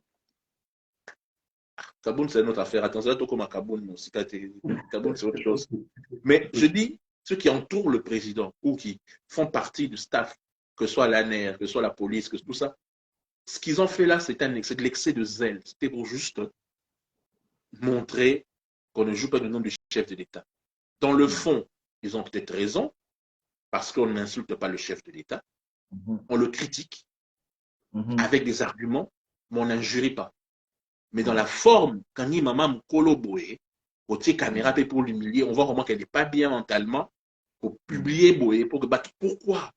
Kaboun, c'est notre affaire. Attention, toi comme à Kaboun aussi. Kaboun, c'est autre chose. Mais je dis, ceux qui entourent le président ou qui font partie du staff, que ce soit l'ANR, que ce soit la police, que tout ça, ce qu'ils ont fait là, c'est de l'excès de zèle. C'était pour juste montrer qu'on ne joue pas le nom du chef de l'État. Dans le fond, ils ont peut-être raison, parce qu'on n'insulte pas le chef de l'État. On le critique avec des arguments, mais on n'injurie pas. Mais dans la forme, quand il maman Mkolo Boé, au caméra pour l'humilier, on voit vraiment qu'elle n'est pas bien mentalement, pour publier Boé, pour que pourquoi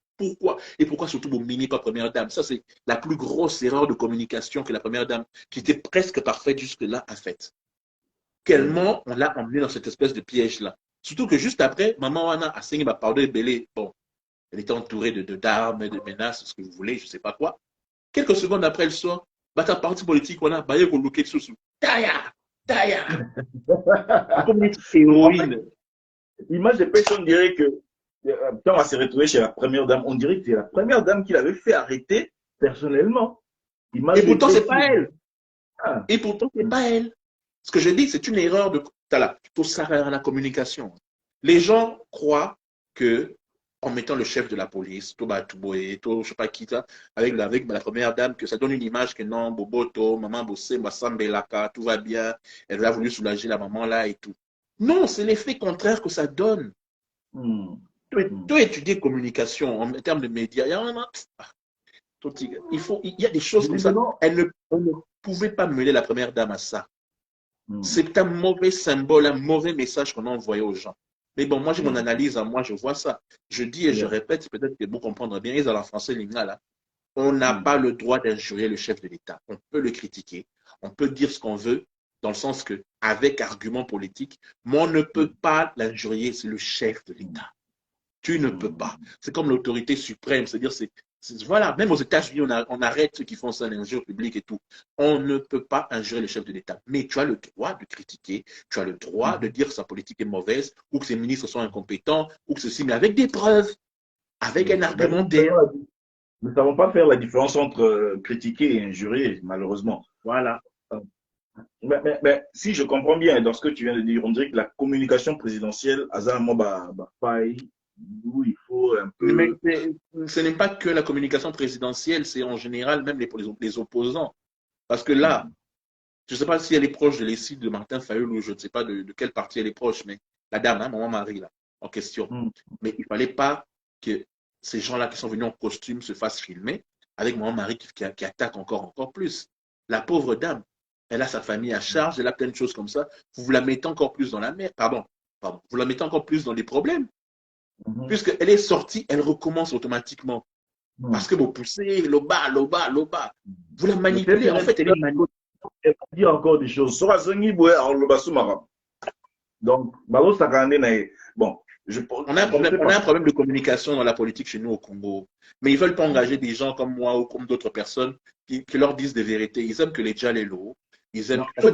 et pourquoi surtout pour mini pas première dame. Ça, c'est la plus grosse erreur de communication que la première dame, qui était presque parfaite jusque-là, a faite. Quellement on l'a emmené dans cette espèce de piège-là. Surtout que juste après, maman Wana a signé ma pardon Belé. Bon, elle était entourée d'armes, de menaces, ce que vous voulez, je ne sais pas quoi. Quelques secondes après, elle sort, ta parti politique, on a baillé pour looker sous. Taya! Comme une héroïne. L'image de personne dirait que quand on s'est retrouvé chez la première dame, on dirait que c'est la première dame qui l'avait fait arrêter personnellement. Et pourtant, c'est pas elle. Et pourtant, c'est pas elle. Ce que je dis, c'est une erreur de. Il faut s'arrêter à la communication. Les gens croient que, en mettant le chef de la police, Toba Touboé, je sais pas qui, avec la première dame, que ça donne une image que non, Boboto, maman Bossé, Mbasambelaka, tout va bien, elle a voulu soulager la maman là et tout. Non, c'est l'effet contraire que ça donne. Tu étudies communication en termes de médias, il y a des choses comme ça. On ne pouvait pas mêler la première dame à ça. C'est un mauvais symbole, un mauvais message qu'on a envoyé aux gens. Mais bon, moi j'ai mon analyse, moi je vois ça. Je dis et je répète, peut-être que vous comprendrez bien, ils ont en français lingala. On n'a pas le droit d'injurier le chef de l'État. On peut le critiquer, on peut dire ce qu'on veut, dans le sens que, avec argument politique, mais on ne peut pas l'injurier, c'est le chef de l'État. Tu ne peux pas. C'est comme l'autorité suprême, c'est-à-dire, voilà, même aux États-Unis, on arrête ceux qui font ça, l'injure publique et tout. On ne peut pas injurer le chef de l'État. Mais tu as le droit de critiquer, tu as le droit de dire que sa politique est mauvaise, ou que ses ministres sont incompétents, ou que ceci, mais avec des preuves, avec un argumentaire. Nous ne savons pas faire la différence entre critiquer et injurer, malheureusement. Voilà. Mais si je comprends bien dans ce que tu viens de dire, on dirait que la communication présidentielle, où il faut un peu. Mais ce n'est pas que la communication présidentielle, c'est en général même les opposants. Parce que là, je ne sais pas si elle est proche de l'essai de Martin Fayol ou je ne sais pas de quel parti elle est proche, mais la dame, hein, maman Marie, là, en question. Mais il ne fallait pas que ces gens-là qui sont venus en costume se fassent filmer avec maman Marie qui attaque encore plus. La pauvre dame, elle a sa famille à charge, elle a plein de choses comme ça. Vous la mettez encore plus dans la mer. Pardon. Vous la mettez encore plus dans les problèmes. Puisqu'elle est sortie, elle recommence automatiquement. Parce que vous poussez, le bas. Vous la manipulez. En fait, elle est manipulée. Elle va dire encore des choses. Donc, bon, on a un problème de communication dans la politique chez nous au Congo. Mais ils ne veulent pas engager des gens comme moi ou comme d'autres personnes qui leur disent des vérités. Ils aiment que les djalelo. Ils aiment. En fait,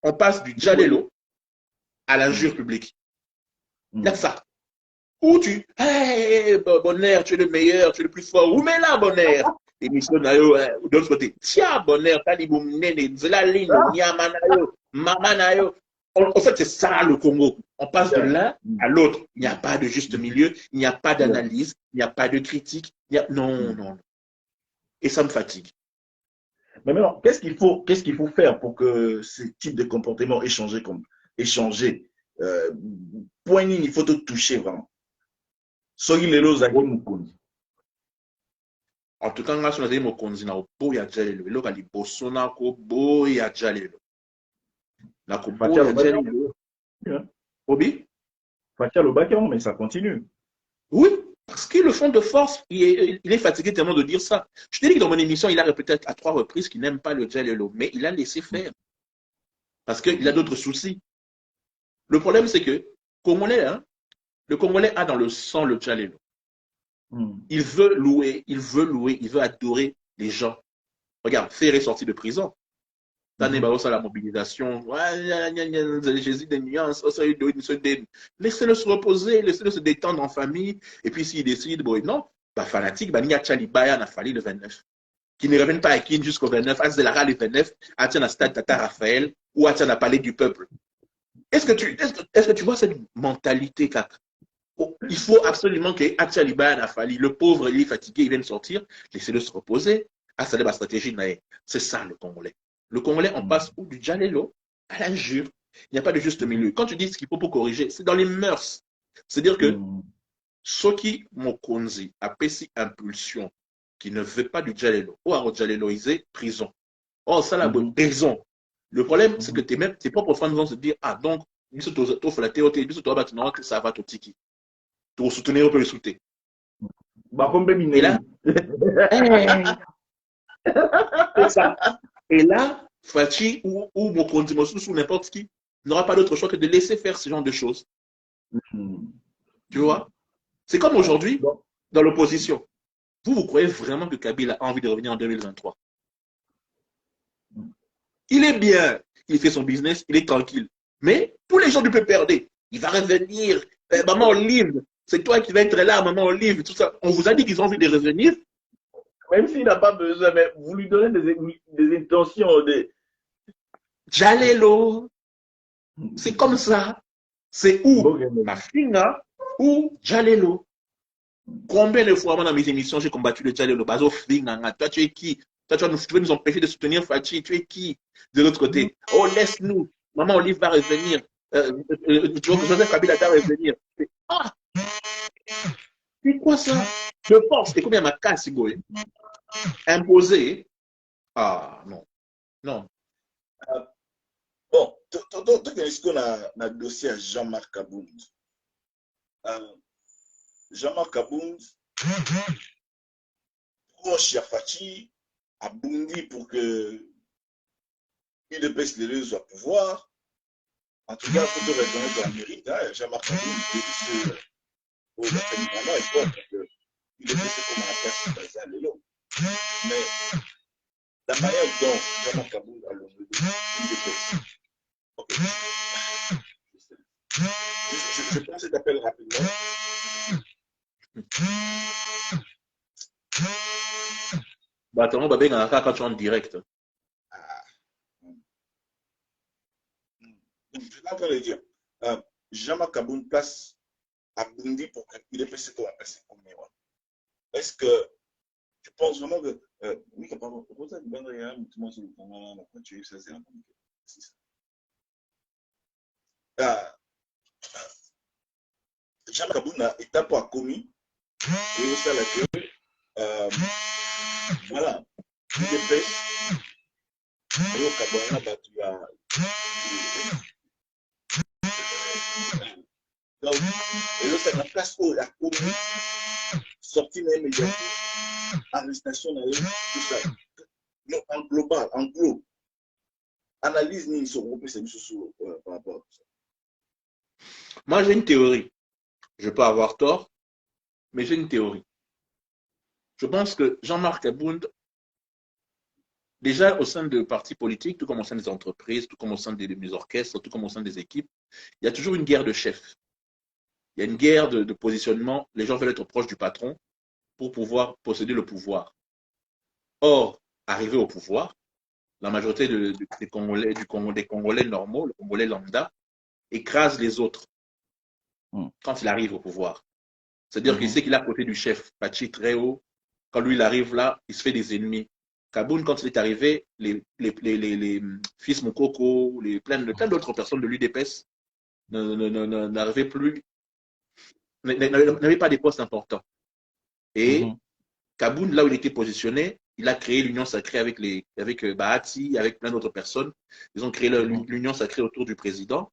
on passe du djalelo à l'injure publique. Il y a ça. Où tu, hey, Bonheur, tu es le meilleur, tu es le plus fort. Où mais là, Bonheur? Et Michel Nayo, de l'autre côté, tiens, Bonheur, Taliboum Nene, Zelalino, Nyamanayo, Mamanayo. En fait, c'est ça le Congo. On passe de l'un à l'autre. Il n'y a pas de juste milieu, il n'y a pas d'analyse, il n'y a pas de critique. Non. Et ça me fatigue. Mais maintenant, qu'est-ce qu'il faut faire pour que ce type de comportement échanger point il faut te toucher vraiment. En tout cas, nga so nazali mokonzi na boya jalelo eloko liboso na ko boya jalelo na ko boya jalelo obi Fatia Lobakon, mais ça continue. Oui, parce que le fond de force, il est fatigué tellement de dire ça. Je te dis que dans mon émission, il a répété à 3 reprises qu'il n'aime pas le jalelo, mais il a laissé faire parce qu'il a d'autres soucis. Le problème, c'est que Congolais, hein, le Congolais a dans le sang le Djalelo. Il veut louer, il veut adorer les gens. Regarde, Ferré est sorti de prison. La mobilisation, Jésus des nuances, laissez-le se reposer, laissez-le se détendre en famille, et puis s'il décide, bon, non, bah, fanatique, bah, Nia Tchalibaya n'a fallu le 29. Qui ne reviennent pas à Kin jusqu'au 29, à Zelara le 29, à Tiana Stade Tata Raphaël, ou à Tiana Palais du Peuple. Est-ce que tu vois cette mentalité, Kaka? Oh, il faut absolument que Atchaliba Nafali, le pauvre, il est fatigué, il vient de sortir, laissez-le se reposer. Ah, ça, c'est la stratégie. C'est ça, le Congolais. Le Congolais, on passe du Djalelo à l'injure. Il n'y a pas de juste milieu. Quand tu dis ce qu'il faut pour corriger, c'est dans les mœurs. C'est-à-dire que Soki Mokonzi a payé impulsion qui ne veut pas du Djalelo, ou à Djaleloiser, prison. Oh, ça, la bonne prison. Le problème, c'est que tes propres fans vont se dire, ah, donc, ça va, tiki. Pour soutenir, on peut le soutenir. Et là, c'est ça. Et là, Fachi ou Mokondi Mosusu ou n'importe qui n'aura pas d'autre choix que de laisser faire ce genre de choses. Tu vois? C'est comme aujourd'hui, dans l'opposition. Vous croyez vraiment que Kabila a envie de revenir en 2023? Il est bien, il fait son business, il est tranquille. Mais tous les gens du PPRD, il va revenir. Maman Olive, c'est toi qui vas être là, Maman Olive, tout ça. On vous a dit qu'ils ont envie de revenir. Même s'il n'a pas besoin, mais vous lui donnez des intentions. Djalelo, c'est comme ça. C'est ou Mafina ou Djalelo. Combien de fois dans mes émissions j'ai combattu le Djalelo? Bazo Finga, toi tu es qui? Toi tu veux nous empêcher de soutenir Fachi, tu es qui? De l'autre côté, oh laisse-nous, Maman Olive va revenir. Tu vois que Joseph Kabila va revenir. Ah! C'est quoi ça? De force, et combien ma casse, imposé. Ah, non. Non. Bon, est-ce qu'on a un dossier à Jean-Marc Abound? Jean-Marc Abound, proche Yafati, a bondi pour que UDPS les soit pouvoir. En tout cas, il faut reconnaître la mérite. Hein? Jean-Marc Abound, il est au vraiment et quoi, parce que UDPS comme la place basale et l'eau. Mais la manière dont Jean-Marc Abound a l'homme de UDPS. Ok. Je prends cet appel rapidement. Bah, attends, Babé, quand tu es en direct. Je suis en train de dire, Jean-Marc Abound place à Bundi pour qu'il ait passé quoi? Est-ce que tu penses vraiment que. Oui, pardon, Rosa de Bandria, tout le monde se dit, ça c'est un peu. Jean-Marc Abound a été pour commis, et aussi à la voilà, il dépêche, et au Cabana, tu as. Donc, et là, c'est la place où la commune sortie immédiatement, arrestation, tout ça. Non, en global, en gros, analyse ni sur groupe, c'est par rapport à tout ça. Moi, j'ai une théorie. Je peux avoir tort, mais j'ai une théorie. Je pense que Jean-Marc Abound, déjà au sein de partis politiques, tout comme au sein des entreprises, tout comme au sein des orchestres, tout comme au sein des équipes, il y a toujours une guerre de chefs. Il y a une guerre de positionnement. Les gens veulent être proches du patron pour pouvoir posséder le pouvoir. Or, arrivé au pouvoir, la majorité des Congolais normaux, le Congolais lambda, écrase les autres quand il arrive au pouvoir. C'est-à-dire qu'il sait qu'il est à côté du chef, Pachi très haut. Quand lui, il arrive là, il se fait des ennemis. Kaboun, quand il est arrivé, les fils Mokoko, plein d'autres personnes de l'UDPS n'arrivaient plus, n'avaient pas des postes importants. Et Kaboun, là où il était positionné, il a créé l'union sacrée avec Bahati, avec plein d'autres personnes. Ils ont créé l'union sacrée autour du président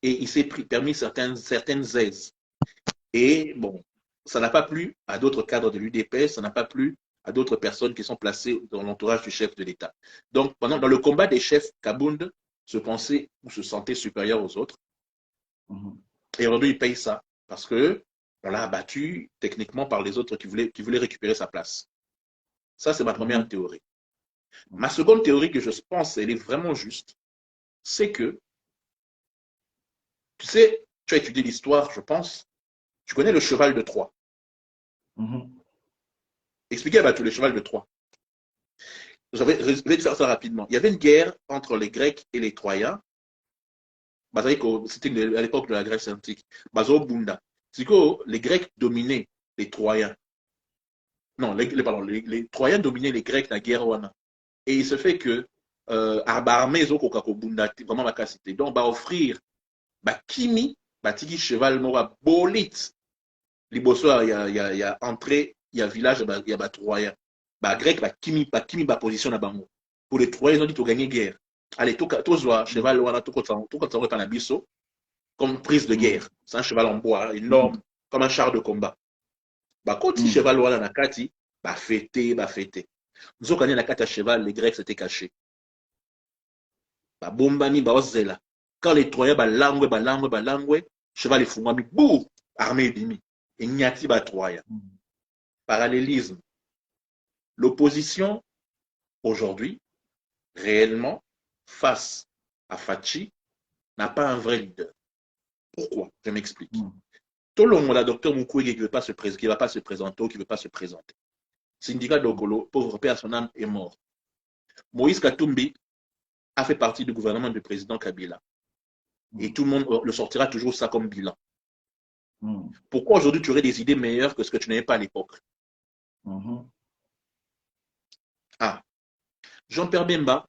et il s'est permis certaines aises. Et bon, ça n'a pas plu à d'autres cadres de l'UDPS, ça n'a pas plu à d'autres personnes qui sont placées dans l'entourage du chef de l'État. Donc, dans le combat des chefs, Kabound se pensait ou se sentait supérieur aux autres. Et aujourd'hui, il paye ça parce que on l'a abattu techniquement par les autres qui voulaient récupérer sa place. Ça, c'est ma première théorie. Ma seconde théorie que je pense, elle est vraiment juste, c'est que, tu sais, tu as étudié l'histoire, je pense, tu connais le cheval de Troie. Expliquez tout le cheval de Troie. Je vais te faire ça rapidement. Il y avait une guerre entre les Grecs et les Troyens. C'était à l'époque de la Grèce antique. Bunda. C'est que les Grecs dominaient les Troyens. Non, les Troyens dominaient les Grecs dans la guerre. Et il se fait que armée Bunda, vraiment ma capacité. Donc, va offrir Kimi, tiki cheval mora bolit. Liboso, il y a entrée, il y a village, il y a Troyens. Grec, Kimi, position là-bas. Pour les Troyens, ils ont dit tu gagner guerre. Allez, tout cheval, tout quand biso, comme prise de guerre. C'est un cheval en bois, énorme, comme un char de combat. Quand il cheval, na kati, fêter. Nous avons gagné la carte à cheval, les Grecs s'étaient cachés. Bombani, ozela. Quand les Troyens, langue, cheval est fumami, bouh, armée demi. Et nyati, Troyens. Parallélisme. L'opposition, aujourd'hui, réellement, face à Fachi, n'a pas un vrai leader. Pourquoi? Je m'explique. Tout le monde, la docteur Mukwege qui ne va pas se présenter, ou qui ne veut pas se présenter. Syndicat d'Okolo, pauvre père, son âme est mort. Moïse Katumbi a fait partie du gouvernement du président Kabila. Et tout le monde le sortira toujours ça comme bilan. Pourquoi aujourd'hui tu aurais des idées meilleures que ce que tu n'avais pas à l'époque? Jean-Pierre Bemba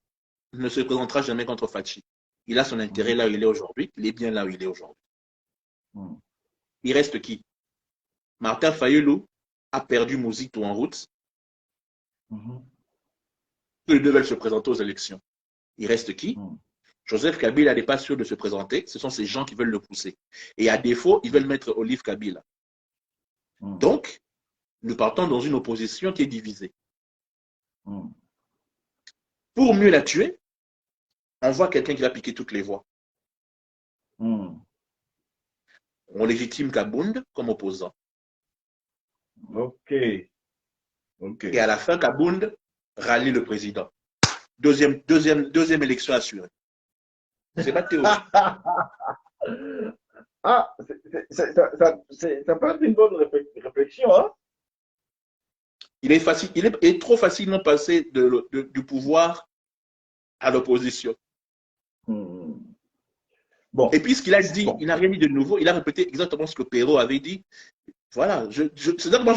ne se présentera jamais contre Fachi. Il a son intérêt là où il est aujourd'hui. Il est bien là où il est aujourd'hui. Il reste qui? Martin Fayulu a perdu Mozito en route. Tous les deux veulent se présenter aux élections. Il reste qui? Joseph Kabila n'est pas sûr de se présenter. Ce sont ces gens qui veulent le pousser. Et à défaut, ils veulent mettre Olive Kabila. Donc, nous partons dans une opposition qui est divisée. Pour mieux la tuer, on voit quelqu'un qui va piquer toutes les voix. On légitime Kabound comme opposant. Ok. Et à la fin, Kabound rallie le président. Deuxième élection assurée. C'est pas théorie. Ça peut être une bonne réflexion, hein? Il est trop facilement passé du pouvoir à l'opposition. Bon. Et puis ce qu'il a dit, il n'a rien dit de nouveau. Il a répété exactement ce que Perrault avait dit. Voilà. C'est-à-dire que moi,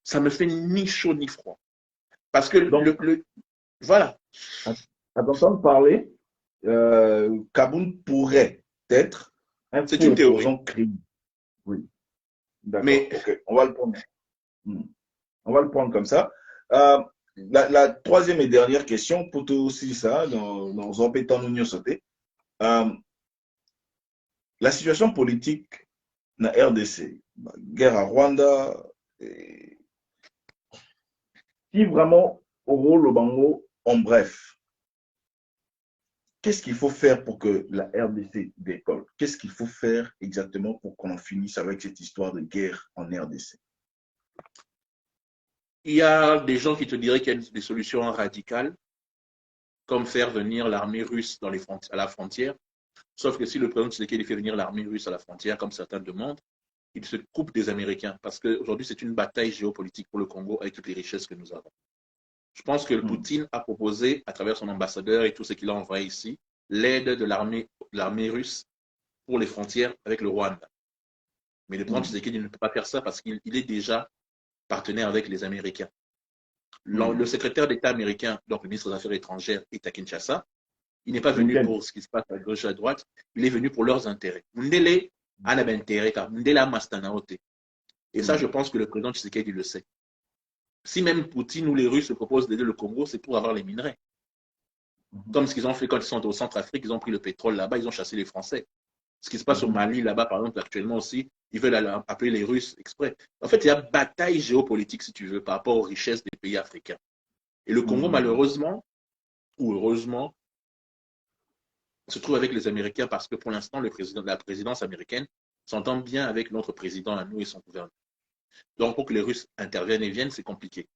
ça me fait ni chaud ni froid. Parce que voilà. À t'entendre parler, Kabound pourrait être un c'est une théorie. crime. Oui. D'accord. Mais okay. On va le prendre. On va le prendre comme ça. La troisième et dernière question, pour toi aussi ça, dans embêtant nous sauter. La situation politique na RDC, guerre à Rwanda, si vraiment au rôle au bango, en bref, qu'est-ce qu'il faut faire pour que la RDC décolle? Qu'est-ce qu'il faut faire exactement pour qu'on en finisse avec cette histoire de guerre en RDC? Il y a des gens qui te diraient qu'il y a des solutions radicales, comme faire venir l'armée russe à la frontière. Sauf que si le président Tshisekedi fait venir l'armée russe à la frontière, comme certains demandent, il se coupe des Américains. Parce qu'aujourd'hui, c'est une bataille géopolitique pour le Congo avec toutes les richesses que nous avons. Je pense que Poutine a proposé, à travers son ambassadeur et tout ce qu'il a envoyé ici, l'aide de l'armée russe pour les frontières avec le Rwanda. Mais le président Tshisekedi ne peut pas faire ça parce qu'il est déjà partenaire avec les Américains. Le secrétaire d'État américain, donc le ministre des Affaires étrangères, est à Kinshasa. Il n'est pas venu pour ce qui se passe à gauche et à droite. Il est venu pour leurs intérêts. Mundele a un intérêt car Mundele a Mastanaote. Et ça, je pense que le président Tshisekedi le sait. Si même Poutine ou les Russes se proposent d'aider le Congo, c'est pour avoir les minerais. Comme ce qu'ils ont fait quand ils sont au Centrafrique, ils ont pris le pétrole là-bas, ils ont chassé les Français. Ce qui se passe au Mali là-bas, par exemple, actuellement aussi, ils veulent appeler les Russes exprès. En fait, il y a bataille géopolitique, si tu veux, par rapport aux richesses des pays africains. Et le Congo, malheureusement, ou heureusement, se trouve avec les Américains parce que pour l'instant, la présidence américaine s'entend bien avec notre président à nous et son gouvernement. Donc, pour que les Russes interviennent et viennent, c'est compliqué.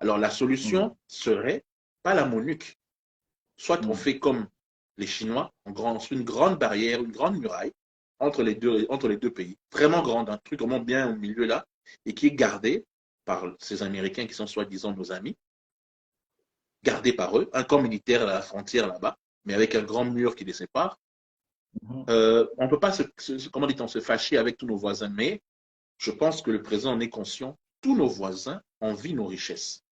Alors, la solution serait pas la MONUC. Soit on fait comme les Chinois, on construit une grande barrière, une grande muraille entre les deux pays, vraiment grande, un truc vraiment bien au milieu là, et qui est gardé par ces Américains qui sont soi-disant nos amis, gardé par eux, un camp militaire à la frontière là-bas, mais avec un grand mur qui les sépare. On ne peut pas comment dit-on, se fâcher avec tous nos voisins, mais je pense que le président en est conscient, tous nos voisins envient nos richesses.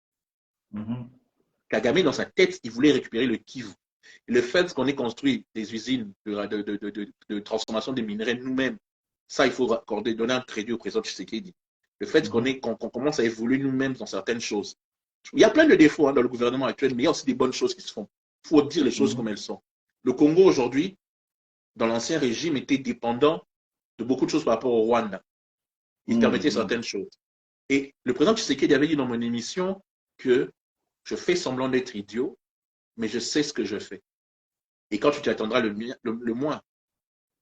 Kagame, dans sa tête, il voulait récupérer le Kivu. Et le fait qu'on ait construit des usines de transformation des minerais nous-mêmes, ça, il faut accorder, donner un crédit au président Tshisekedi. Le fait qu'on commence à évoluer nous-mêmes dans certaines choses. Il y a plein de défauts dans le gouvernement actuel, mais il y a aussi des bonnes choses qui se font. Il faut dire les choses comme elles sont. Le Congo, aujourd'hui, dans l'ancien régime, était dépendant de beaucoup de choses par rapport au Rwanda. Il permettait certaines choses. Et le président Tshisekedi avait dit dans mon émission que je fais semblant d'être idiot, mais je sais ce que je fais. Et quand tu t'attendras le moins,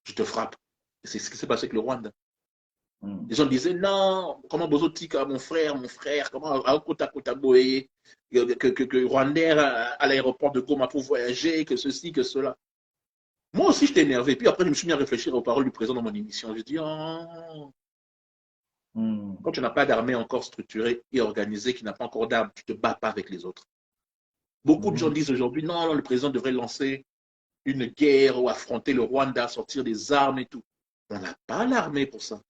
je te frappe. C'est ce qui s'est passé avec le Rwanda. Les gens disaient, non, comment Bozotika, mon frère, comment Aokota Kotaboye, que Rwandais à l'aéroport de Goma pour voyager, que ceci, que cela. Moi aussi, je t'ai énervé. Puis après, je me suis mis à réfléchir aux paroles du président dans mon émission. J'ai dit, oh. Quand tu n'as pas d'armée encore structurée et organisée, qui n'a pas encore d'armes, tu ne te bats pas avec les autres. Beaucoup de gens disent aujourd'hui, non, le président devrait lancer une guerre ou affronter le Rwanda, sortir des armes et tout. On n'a pas l'armée pour ça.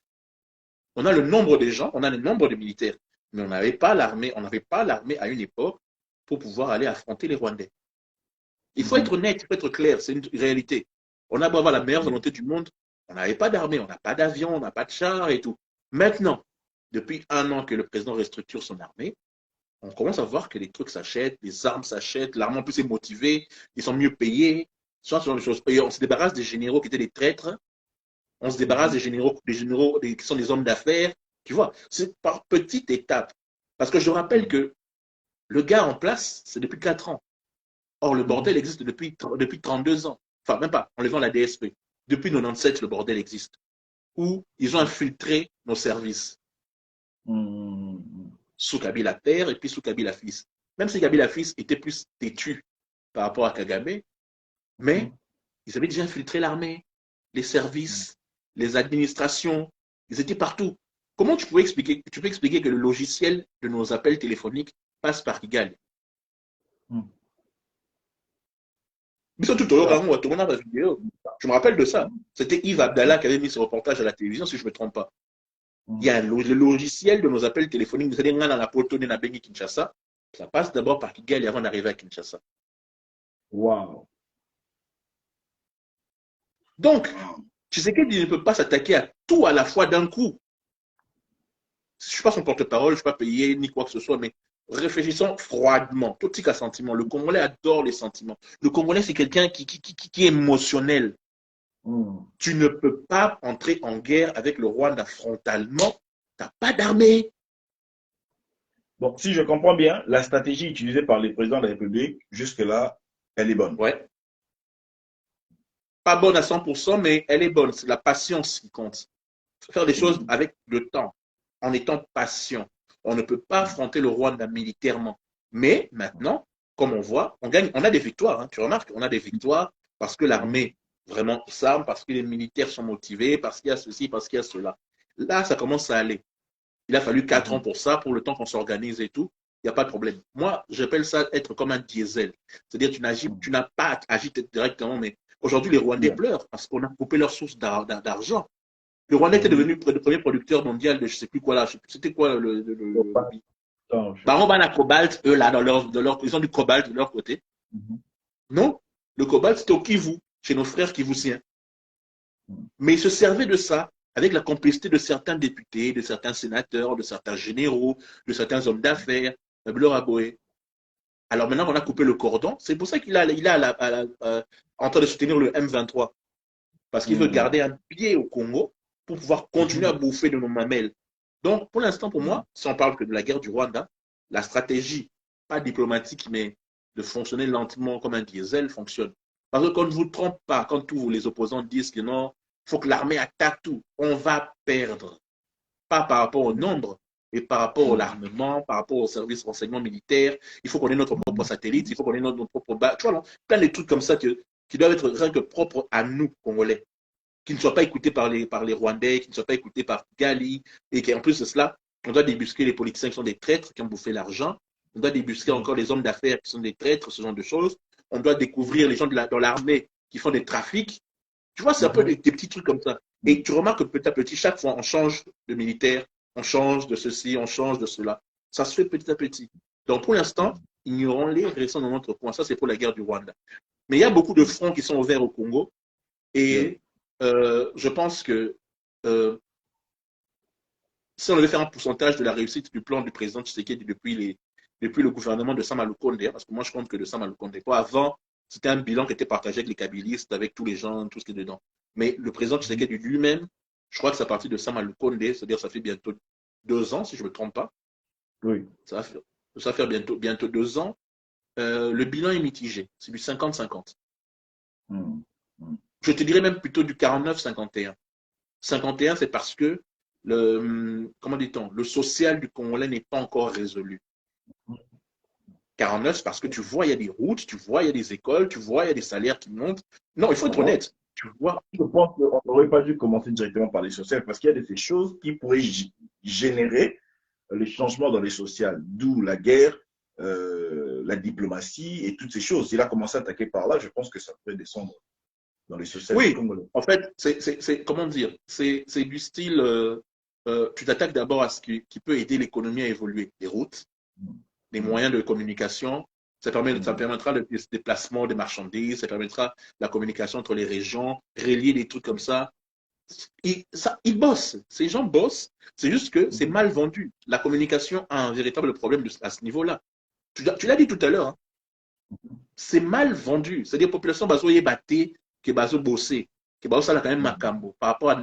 On a le nombre de gens, on a le nombre de militaires, mais on n'avait pas l'armée à une époque pour pouvoir aller affronter les Rwandais. Il faut être honnête, il faut être clair, c'est une réalité. On a beau avoir la meilleure volonté du monde, on n'avait pas d'armée, on n'a pas d'avion, on n'a pas de chars et tout. Maintenant, depuis 1 an que le président restructure son armée, on commence à voir que les trucs s'achètent, les armes s'achètent, l'armée en plus est motivée, ils sont mieux payés, ce genre de choses. Et on se débarrasse des généraux qui étaient des traîtres, on se débarrasse des généraux qui sont des hommes d'affaires, tu vois, c'est par petites étapes. Parce que je rappelle que le gars en place, c'est depuis 4 ans. Or, le bordel existe depuis 32 ans. Enfin, même pas, en levant la DSP. Depuis 97, le bordel existe. Où ils ont infiltré nos services. Sous Kabila père et puis sous Kabila fils. Même si Kabila fils était plus têtu par rapport à Kagame, mais ils avaient déjà infiltré l'armée, les services, les administrations, ils étaient partout. Comment tu peux expliquer que le logiciel de nos appels téléphoniques passe par Kigali? Je me rappelle de ça. C'était Yves Abdallah qui avait mis ce reportage à la télévision, si je ne me trompe pas. Il y a le logiciel de nos appels téléphoniques, vous allez dans la poto de Nabengi Kinshasa, ça passe d'abord par Kigali avant d'arriver à Kinshasa. Wow. Donc, Tshisekedi ne peut pas s'attaquer à tout à la fois d'un coup. Je ne suis pas son porte-parole, je ne suis pas payé ni quoi que ce soit, mais réfléchissons froidement. Tout type de sentiment. Le Congolais adore les sentiments. Le Congolais, c'est quelqu'un qui est émotionnel. Tu ne peux pas entrer en guerre avec le Rwanda frontalement. Tu n'as pas d'armée. Bon, si je comprends bien, la stratégie utilisée par les présidents de la République, jusque-là, elle est bonne. Ouais. Pas bonne à 100%, mais elle est bonne. C'est la patience qui compte. Il faut faire les choses avec le temps, en étant patient. On ne peut pas affronter le Rwanda militairement. Mais maintenant, comme on voit, on gagne, on a des victoires. Hein. Tu remarques, on a des victoires parce que l'armée vraiment s'arme, parce que les militaires sont motivés, parce qu'il y a ceci, parce qu'il y a cela. Là, ça commence à aller. Il a fallu 4 ans pour ça, pour le temps qu'on s'organise et tout. Il n'y a pas de problème. Moi, j'appelle ça être comme un diesel. C'est-à-dire, tu n'as pas agi directement, mais aujourd'hui, les Rwandais pleurent parce qu'on a coupé leur source d'argent. Le Rwanda était devenu le premier producteur mondial de je ne sais plus quoi là. C'était quoi le Baron Bana Cobalt, eux là, ils ont du cobalt de leur côté. Non, le cobalt c'était au Kivu, chez nos frères kivusiens. Mais ils se servaient de ça avec la complicité de certains députés, de certains sénateurs, de certains généraux, de certains hommes d'affaires, Bleur-Aboé. Alors maintenant qu'on a coupé le cordon, c'est pour ça qu'il est en train de soutenir le M23. Parce qu'il veut garder un pied au Congo pour pouvoir continuer à bouffer de nos mamelles. Donc, pour l'instant, pour moi, si on parle que de la guerre du Rwanda, la stratégie, pas diplomatique, mais de fonctionner lentement comme un diesel, fonctionne. Parce que qu'on ne vous trompe pas, quand tous les opposants disent que non, il faut que l'armée attaque tout, on va perdre. Pas par rapport au nombre, mais par rapport à l'armement, par rapport au service renseignement militaire. Il faut qu'on ait notre propre satellite, il faut qu'on ait notre propre base. Tu vois, non, plein de trucs comme ça qui doivent être rien que propres à nous, Congolais, qui ne soient pas écoutés par les Rwandais, qui ne soient pas écoutés par Gali, et qu'en plus de cela, on doit débusquer les politiciens qui sont des traîtres, qui ont bouffé l'argent. On doit débusquer encore les hommes d'affaires qui sont des traîtres, ce genre de choses. On doit découvrir les gens dans l'armée qui font des trafics. Tu vois, c'est un peu des petits trucs comme ça. Et tu remarques que petit à petit, chaque fois, on change de militaire, on change de ceci, on change de cela. Ça se fait petit à petit. Donc, pour l'instant, ignorons les récents dans notre point. Ça, c'est pour la guerre du Rwanda. Mais il y a beaucoup de fronts qui sont ouverts au Congo. Et je pense que si on devait faire un pourcentage de la réussite du plan du président Tshisekedi depuis le gouvernement de Sama Lukonde, parce que moi, je compte que de Sama Lukonde. Avant, c'était un bilan qui était partagé avec les kabylistes, avec tous les gens, tout ce qui est dedans. Mais le président Tshisekedi lui-même, je crois que c'est à partir de Sama Lukonde, c'est-à-dire ça fait bientôt 2 ans, si je ne me trompe pas. Oui. Ça va faire bientôt 2 ans. Le bilan est mitigé. C'est du 50-50. Je te dirais même plutôt du 49-51. 51, c'est parce que comment dit-on, le social du Congolais n'est pas encore résolu. 49, parce que tu vois, il y a des routes, tu vois, il y a des écoles, tu vois, il y a des salaires qui montent. Non, il faut être honnête. Tu vois. Je pense qu'on n'aurait pas dû commencer directement par les sociales parce qu'il y a de ces choses qui pourraient générer les changements dans les sociales, d'où la guerre, la diplomatie et toutes ces choses. S'il a commencé à attaquer par là, je pense que ça pourrait descendre dans les sociales Oui, congolais. en fait, c'est comment dire, c'est du style, tu t'attaques d'abord à ce qui peut aider l'économie à évoluer. Les routes, les moyens de communication, ça permettra le déplacement des marchandises, ça permettra la communication entre les régions, relier des trucs comme ça. Ils bossent, ces gens bossent, c'est juste que c'est mal vendu. La communication a un véritable problème à ce niveau-là. Tu l'as dit tout à l'heure, hein. C'est mal vendu. C'est-à-dire que la population bazoye batté, que bazo bossé, que bazo ça quand même macambo. Par rapport à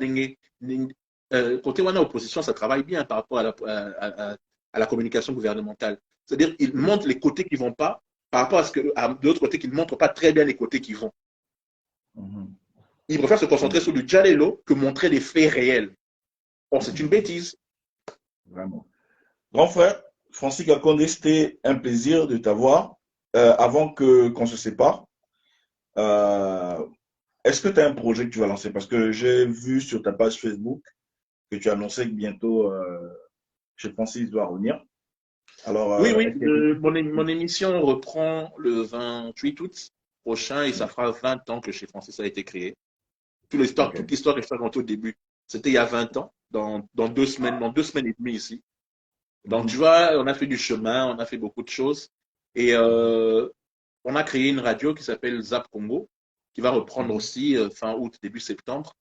côté wana opposition, ça travaille bien par rapport à la communication gouvernementale. C'est-à-dire qu'ils montrent les côtés qui ne vont pas par rapport à de l'autre côté qui ne montrent pas très bien les côtés qui vont. Ils préfèrent se concentrer sur du djalelo que montrer des faits réels. Or, c'est une bêtise. Vraiment. Grand frère, Francis Gakonde, c'était un plaisir de t'avoir. Avant qu'on se sépare, est-ce que tu as un projet que tu vas lancer? Parce que j'ai vu sur ta page Facebook que tu as annoncé que bientôt chez Francis doit revenir. Alors, oui, mon émission reprend le 28 août prochain et ça fera 20 ans que chez Francis a été créé. Toute l'histoire que je racontais au début, c'était il y a 20 ans, dans 2 semaines, dans 2 semaines et demie ici. Donc, tu vois, on a fait du chemin, on a fait beaucoup de choses. Et on a créé une radio qui s'appelle Zap Congo, qui va reprendre aussi fin août, début septembre,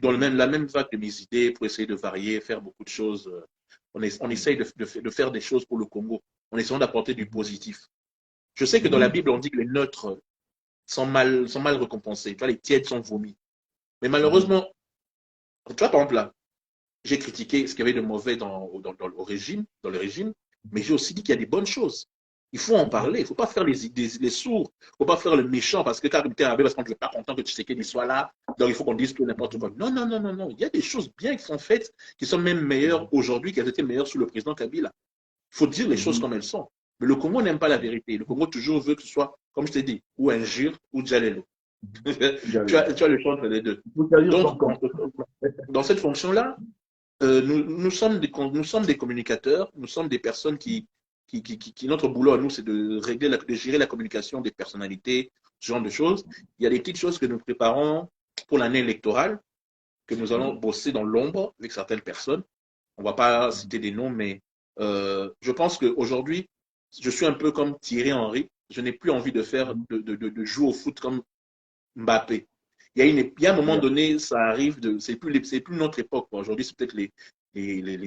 dans la même vague de mes idées pour essayer de varier, faire beaucoup de choses. On essaye de faire des choses pour le Congo, en essayant d'apporter du positif. Je sais que dans la Bible, on dit que les neutres sont mal récompensés. Tu vois, les tièdes sont vomis. Mais malheureusement, tu vois, par exemple, là, j'ai critiqué ce qu'il y avait de mauvais dans le régime, mais j'ai aussi dit qu'il y a des bonnes choses. Il faut en parler, il ne faut pas faire les sourds, il ne faut pas faire le méchant parce que quand tu es parce qu'on ne est pas content que Tshisekedi soit là, donc il faut qu'on dise tout n'importe quoi. Non, non, non, non, non. Il y a des choses bien qui sont faites, qui sont même meilleures aujourd'hui qu'elles étaient meilleures sous le président Kabila. Il faut dire les choses comme elles sont. Mais le Congo n'aime pas la vérité. Le Congo toujours veut que ce soit, comme je t'ai dit, ou Injure ou Djalelo. tu as le choix entre les deux. Donc, dans cette fonction-là, nous sommes des communicateurs, nous sommes des personnes qui notre boulot à nous, c'est de gérer la communication des personnalités, ce genre de choses. Il y a des petites choses que nous préparons pour l'année électorale, que nous allons bosser dans l'ombre avec certaines personnes. On ne va pas citer des noms, mais je pense qu'aujourd'hui, je suis un peu comme Thierry Henry. Je n'ai plus envie de jouer au foot comme Mbappé. Il y a un moment donné, ça arrive, c'est plus notre époque. Aujourd'hui, c'est peut-être les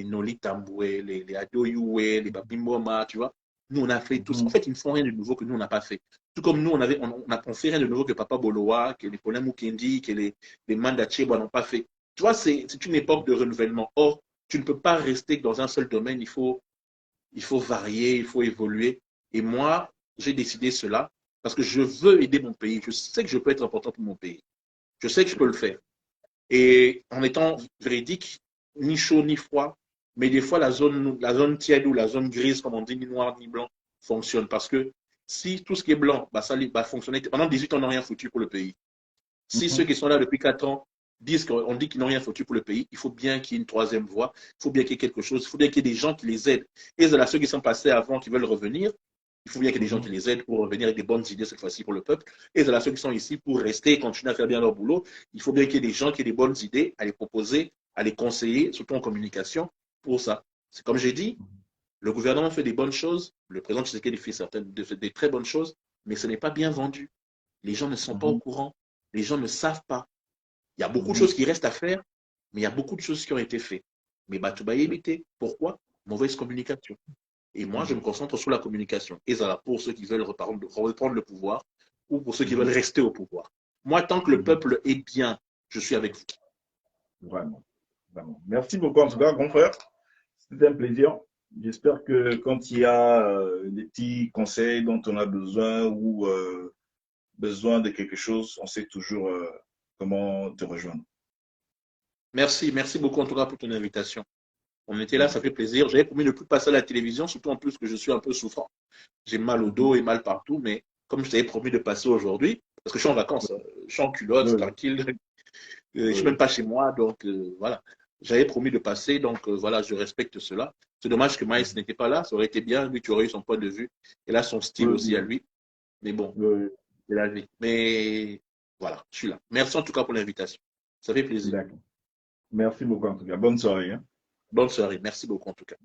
Noli Tamboué, les Adoyoué, les Babimboma, tu vois. Nous, on a fait tout ça. En fait, ils ne font rien de nouveau que nous, on n'a pas fait. Tout comme nous, on fait rien de nouveau que Papa Boloa, que les Paulin Mukendi, que les Mandacheba n'ont pas fait. Tu vois, c'est une époque de renouvellement. Or, tu ne peux pas rester dans un seul domaine. Il faut varier, il faut évoluer. Et moi, j'ai décidé cela. parce que je veux aider mon pays. Je sais que je peux être important pour mon pays. Je sais que je peux le faire. Et en étant véridique, ni chaud ni froid, mais des fois la zone tiède ou la zone grise, comme on dit, ni noir ni blanc, fonctionne. Parce que si tout ce qui est blanc, bah, ça va fonctionner. Pendant 18 ans, on n'a rien foutu pour le pays. Si ceux qui sont là depuis 4 ans disent qu'on dit qu'ils n'ont rien foutu pour le pays, il faut bien qu'il y ait une troisième voie, il faut bien qu'il y ait quelque chose, il faut bien qu'il y ait des gens qui les aident. Et là, ceux qui sont passés avant, qui veulent revenir, il faut bien qu'il y ait des gens qui les aident pour revenir avec des bonnes idées cette fois-ci pour le peuple. Et là, ceux qui sont ici pour rester et continuer à faire bien leur boulot, il faut bien qu'il y ait des gens qui aient des bonnes idées à les proposer, à les conseiller, surtout en communication, pour ça. C'est comme j'ai dit, le gouvernement fait des bonnes choses, le président Tshisekedi fait des très bonnes choses, mais ce n'est pas bien vendu. Les gens ne sont pas au courant, les gens ne savent pas. Il y a beaucoup de choses qui restent à faire, mais il y a beaucoup de choses qui ont été faites. Mais Batouba évité. Pourquoi? Mauvaise communication. Et moi, je me concentre sur la communication. Et ça, pour ceux qui veulent reprendre le pouvoir ou pour ceux qui veulent rester au pouvoir. Moi, tant que le peuple est bien, je suis avec vous. Vraiment. Vraiment. Merci beaucoup, en tout cas, grand frère. C'était un plaisir. J'espère que quand il y a des petits conseils dont on a besoin ou besoin de quelque chose, on sait toujours comment te rejoindre. Merci beaucoup en tout cas pour ton invitation. On était là, ça fait plaisir. J'avais promis de ne plus passer à la télévision, surtout en plus que je suis un peu souffrant. J'ai mal au dos et mal partout, mais comme je t'avais promis de passer aujourd'hui, parce que je suis en vacances, je suis en culotte, tranquille, je ne suis même pas chez moi, donc voilà. J'avais promis de passer, donc voilà, je respecte cela. C'est dommage que Maïs n'était pas là, ça aurait été bien, lui, tu aurais eu son point de vue, et là, son style aussi à lui. Mais bon, c'est la vie. Mais voilà, je suis là. Merci en tout cas pour l'invitation. Ça fait plaisir. D'accord. Merci beaucoup en tout cas. Bonne soirée. Hein. Bonne soirée. Merci beaucoup en tout cas.